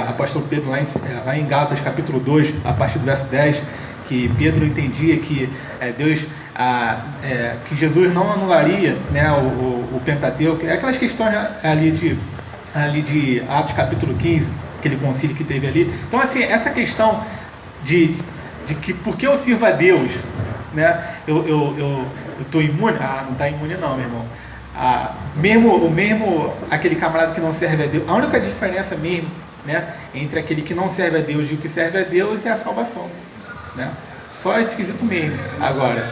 apóstolo Pedro lá em Gálatas capítulo 2, a partir do verso 10, que Pedro entendia que que Jesus não anularia, né, o Pentateuco, aquelas questões ali de Atos capítulo 15, aquele concílio que teve ali. Então, assim, essa questão de que por que eu sirvo a Deus, né, eu estou imune? Não está imune não, meu irmão. Mesmo aquele camarada que não serve a Deus, a única diferença mesmo, né, entre aquele que não serve a Deus e o que serve a Deus é a salvação, né? Só esse quesito mesmo. Agora,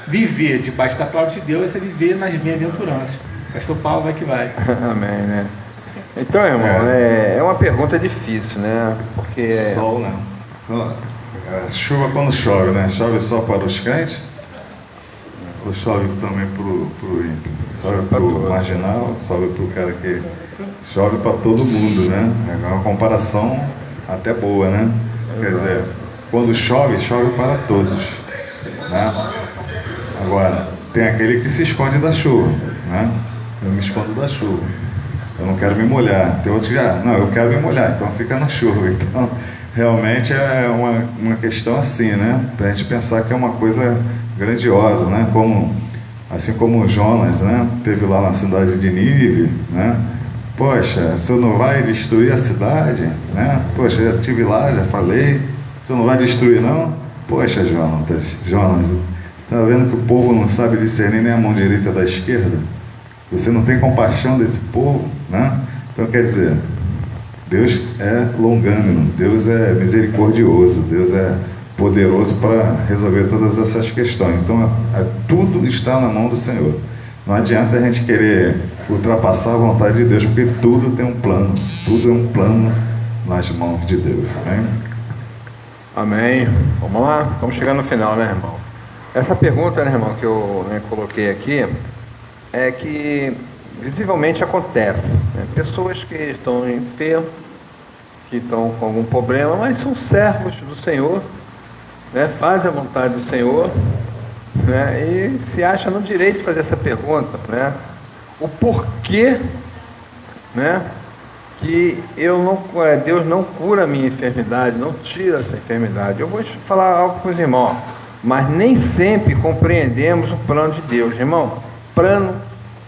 viver debaixo da palavra de Deus é viver nas bem-aventuranças. Pastor Paulo vai que vai. Amém, né? Então, irmão, é uma pergunta difícil, né? Porque... Sol, né? Chuva quando chove, né? Chove só para os crentes? Ou chove também para o ímpio? Chove para o marginal, chove para o cara que... Chove para todo mundo, né? É uma comparação até boa, né? Quer dizer, quando chove, chove para todos, né? Agora, tem aquele que se esconde da chuva, né? Eu me escondo da chuva. Eu não quero me molhar. Tem outro que eu quero me molhar, então fica na chuva. Então, realmente é uma questão assim, né? Para a gente pensar que é uma coisa grandiosa, né? Assim como Jonas, né? Teve lá na cidade de Nínive, né? Poxa, você não vai destruir a cidade, né? Poxa, já estive lá, já falei. Você não vai destruir, não? Poxa, Jonas, você está vendo que o povo não sabe discernir nem a mão direita da esquerda? Você não tem compaixão desse povo, né? Então, quer dizer, Deus é longânimo, Deus é misericordioso, Deus é poderoso para resolver todas essas questões. Então, tudo está na mão do Senhor. Não adianta a gente querer ultrapassar a vontade de Deus, porque tudo tem um plano, tudo é um plano nas mãos de Deus. Amém? Amém. Vamos lá? Vamos chegar no final, né, irmão? Essa pergunta, né, irmão, que eu coloquei aqui, é que visivelmente acontece, né? Pessoas que estão enfermas, que estão com algum problema, mas são servos do Senhor, né? Fazem a vontade do Senhor, né? E se acham no direito de fazer essa pergunta, né? O porquê, né, que Deus não cura a minha enfermidade, não tira essa enfermidade. Eu vou te falar algo para os irmãos, mas nem sempre compreendemos o plano de Deus, irmão. Plano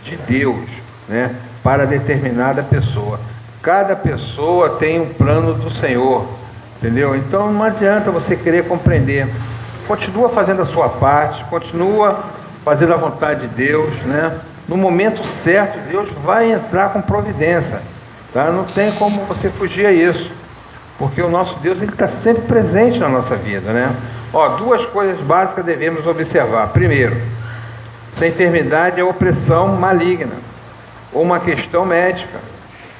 de Deus, né, para determinada pessoa. Cada pessoa tem um plano do Senhor, entendeu? Então não adianta você querer compreender. Continua fazendo a sua parte, continua fazendo a vontade de Deus, né? No momento certo, Deus vai entrar com providência, tá? Não tem como você fugir a isso, porque o nosso Deus está sempre presente na nossa vida, né? Duas coisas básicas devemos observar. Primeiro, se a enfermidade é opressão maligna ou uma questão médica,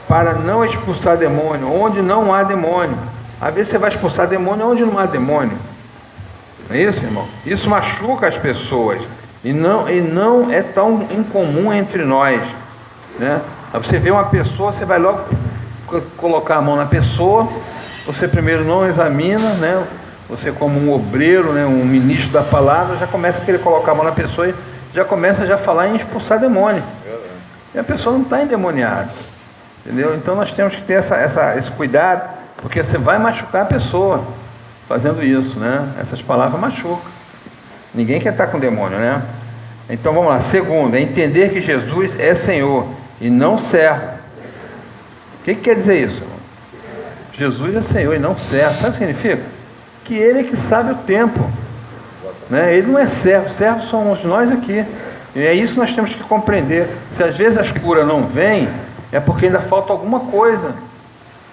para não expulsar demônio onde não há demônio. Às vezes você vai expulsar demônio onde não há demônio. Não é isso, irmão? Isso machuca as pessoas e não é tão incomum entre nós, né? Você vê uma pessoa, você vai logo colocar a mão na pessoa, você primeiro não examina, né? Você, como um obreiro, né, um ministro da palavra, já começa a querer colocar a mão na pessoa e já começa a falar em expulsar demônio. E a pessoa não está endemoniada, entendeu? Então nós temos que ter esse cuidado, porque você vai machucar a pessoa fazendo isso, né? Essas palavras machucam. Ninguém quer estar com demônio, né? Então vamos lá. Segundo, é entender que Jesus é Senhor e não servo. O que quer dizer isso, irmão? Jesus é Senhor e não servo. Sabe o que significa? Que Ele é que sabe o tempo, né? Ele não é servo. Servos somos nós aqui. E é isso que nós temos que compreender. Se às vezes as curas não vêm, é porque ainda falta alguma coisa.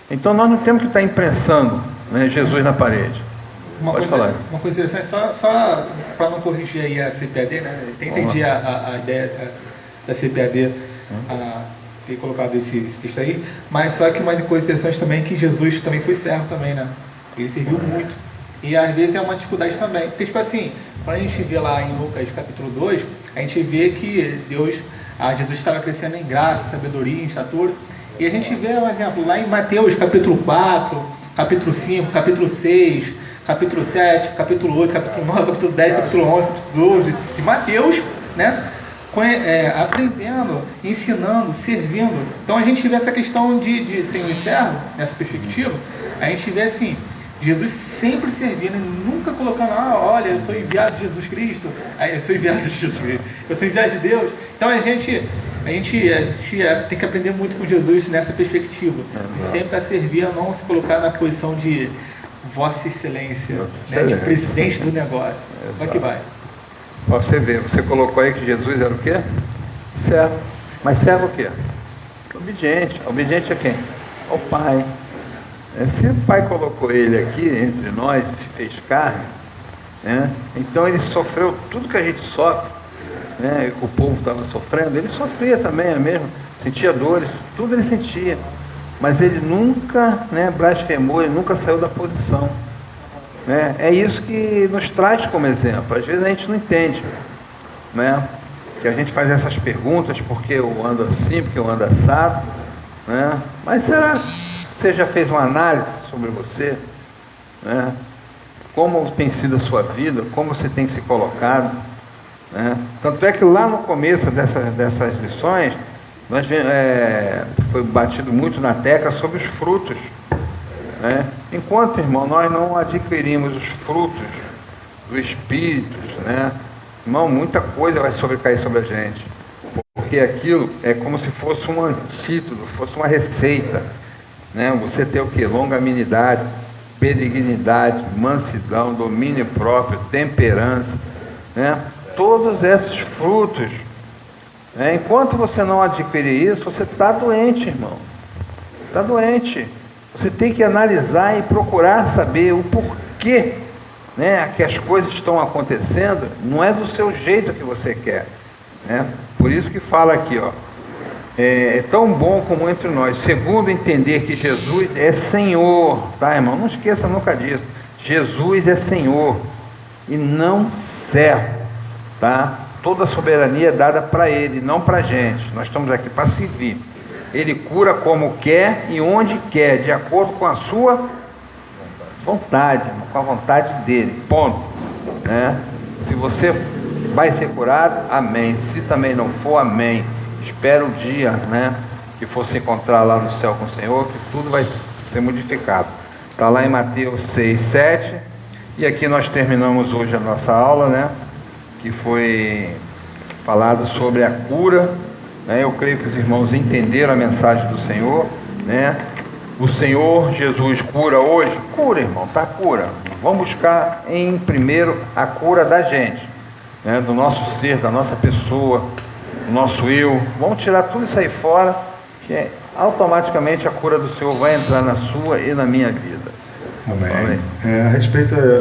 Então nós não temos que estar imprensando, né, Jesus na parede. Uma coisa interessante, só para não corrigir aí a CPAD, né? Eu entendi a ideia da CPAD ter colocado esse texto aí, mas só que uma coisa interessante também é que Jesus também foi servo também, né? Ele serviu muito. E às vezes é uma dificuldade também. Porque, tipo assim, quando a gente vê lá em Lucas capítulo 2, a gente vê que Jesus estava crescendo em graça, sabedoria, em estatura. E a gente vê, um exemplo, lá em Mateus capítulo 4, capítulo 5, capítulo 6, capítulo 7, capítulo 8, capítulo 9, capítulo 10, capítulo 11, capítulo 12 de Mateus, né? aprendendo, ensinando, servindo. Então a gente tiver essa questão de senhor e servo, nessa perspectiva, a gente vê assim, Jesus sempre servindo e nunca colocando, olha, eu sou enviado de Jesus Cristo, eu sou enviado de Jesus Cristo, eu sou enviado de Deus. Então a gente tem que aprender muito com Jesus nessa perspectiva. E sempre a servir, a não se colocar na posição de Vossa Excelência, né, de presidente do negócio. Como é que vai? Você vê, você colocou aí que Jesus era o quê? Servo. Mas servo o quê? Obediente. Obediente a quem? Ao Pai. Se o Pai colocou ele aqui entre nós, se fez carne, né? Então ele sofreu tudo que a gente sofre, né? O povo estava sofrendo, ele sofria também, é mesmo, sentia dores, tudo ele sentia, mas ele nunca, né, blasfemou, ele nunca saiu da posição, né? É isso que nos traz como exemplo. Às vezes a gente não entende, né? Que a gente faz essas perguntas, porque eu ando assim, porque eu ando assado, né? Mas será que você já fez uma análise sobre você, né? Como tem sido a sua vida, como você tem se colocado, né? Tanto é que lá no começo dessas lições, foi batido muito na tecla sobre os frutos, né? Enquanto, irmão, nós não adquirimos os frutos do Espírito, né? Irmão, muita coisa vai sobrecair sobre a gente, porque aquilo é como se fosse um antídoto, fosse uma receita, né? Você tem o que? Longanimidade, benignidade, mansidão, domínio próprio, temperança, né? Todos esses frutos, né? Enquanto você não adquirir isso, você está doente, irmão. Está doente. Você tem que analisar e procurar saber o porquê, né, que as coisas estão acontecendo. Não é do seu jeito que você quer, né? Por isso que fala aqui, ó. É tão bom como entre nós, segundo entender que Jesus é Senhor, tá, irmão? Não esqueça nunca disso. Jesus é Senhor e não servo, tá? Toda a soberania é dada para Ele, não para a gente. Nós estamos aqui para servir. Ele cura como quer e onde quer, de acordo com a sua vontade, irmão, com a vontade dele, ponto, né? Se você vai ser curado, amém. Se também não for, amém. Espera o dia, né, que for se encontrar lá no céu com o Senhor, que tudo vai ser modificado. Está lá em Mateus 6, 7. E aqui nós terminamos hoje a nossa aula, né, que foi falado sobre a cura, né? Eu creio que os irmãos entenderam a mensagem do Senhor, né? O Senhor Jesus cura hoje? Cura, irmão, tá? Cura. Vamos buscar em primeiro a cura da gente, né, do nosso ser, da nossa pessoa, o nosso eu. Vamos tirar tudo isso aí fora, que automaticamente a cura do Senhor vai entrar na sua e na minha vida. Amém. Amém. A respeito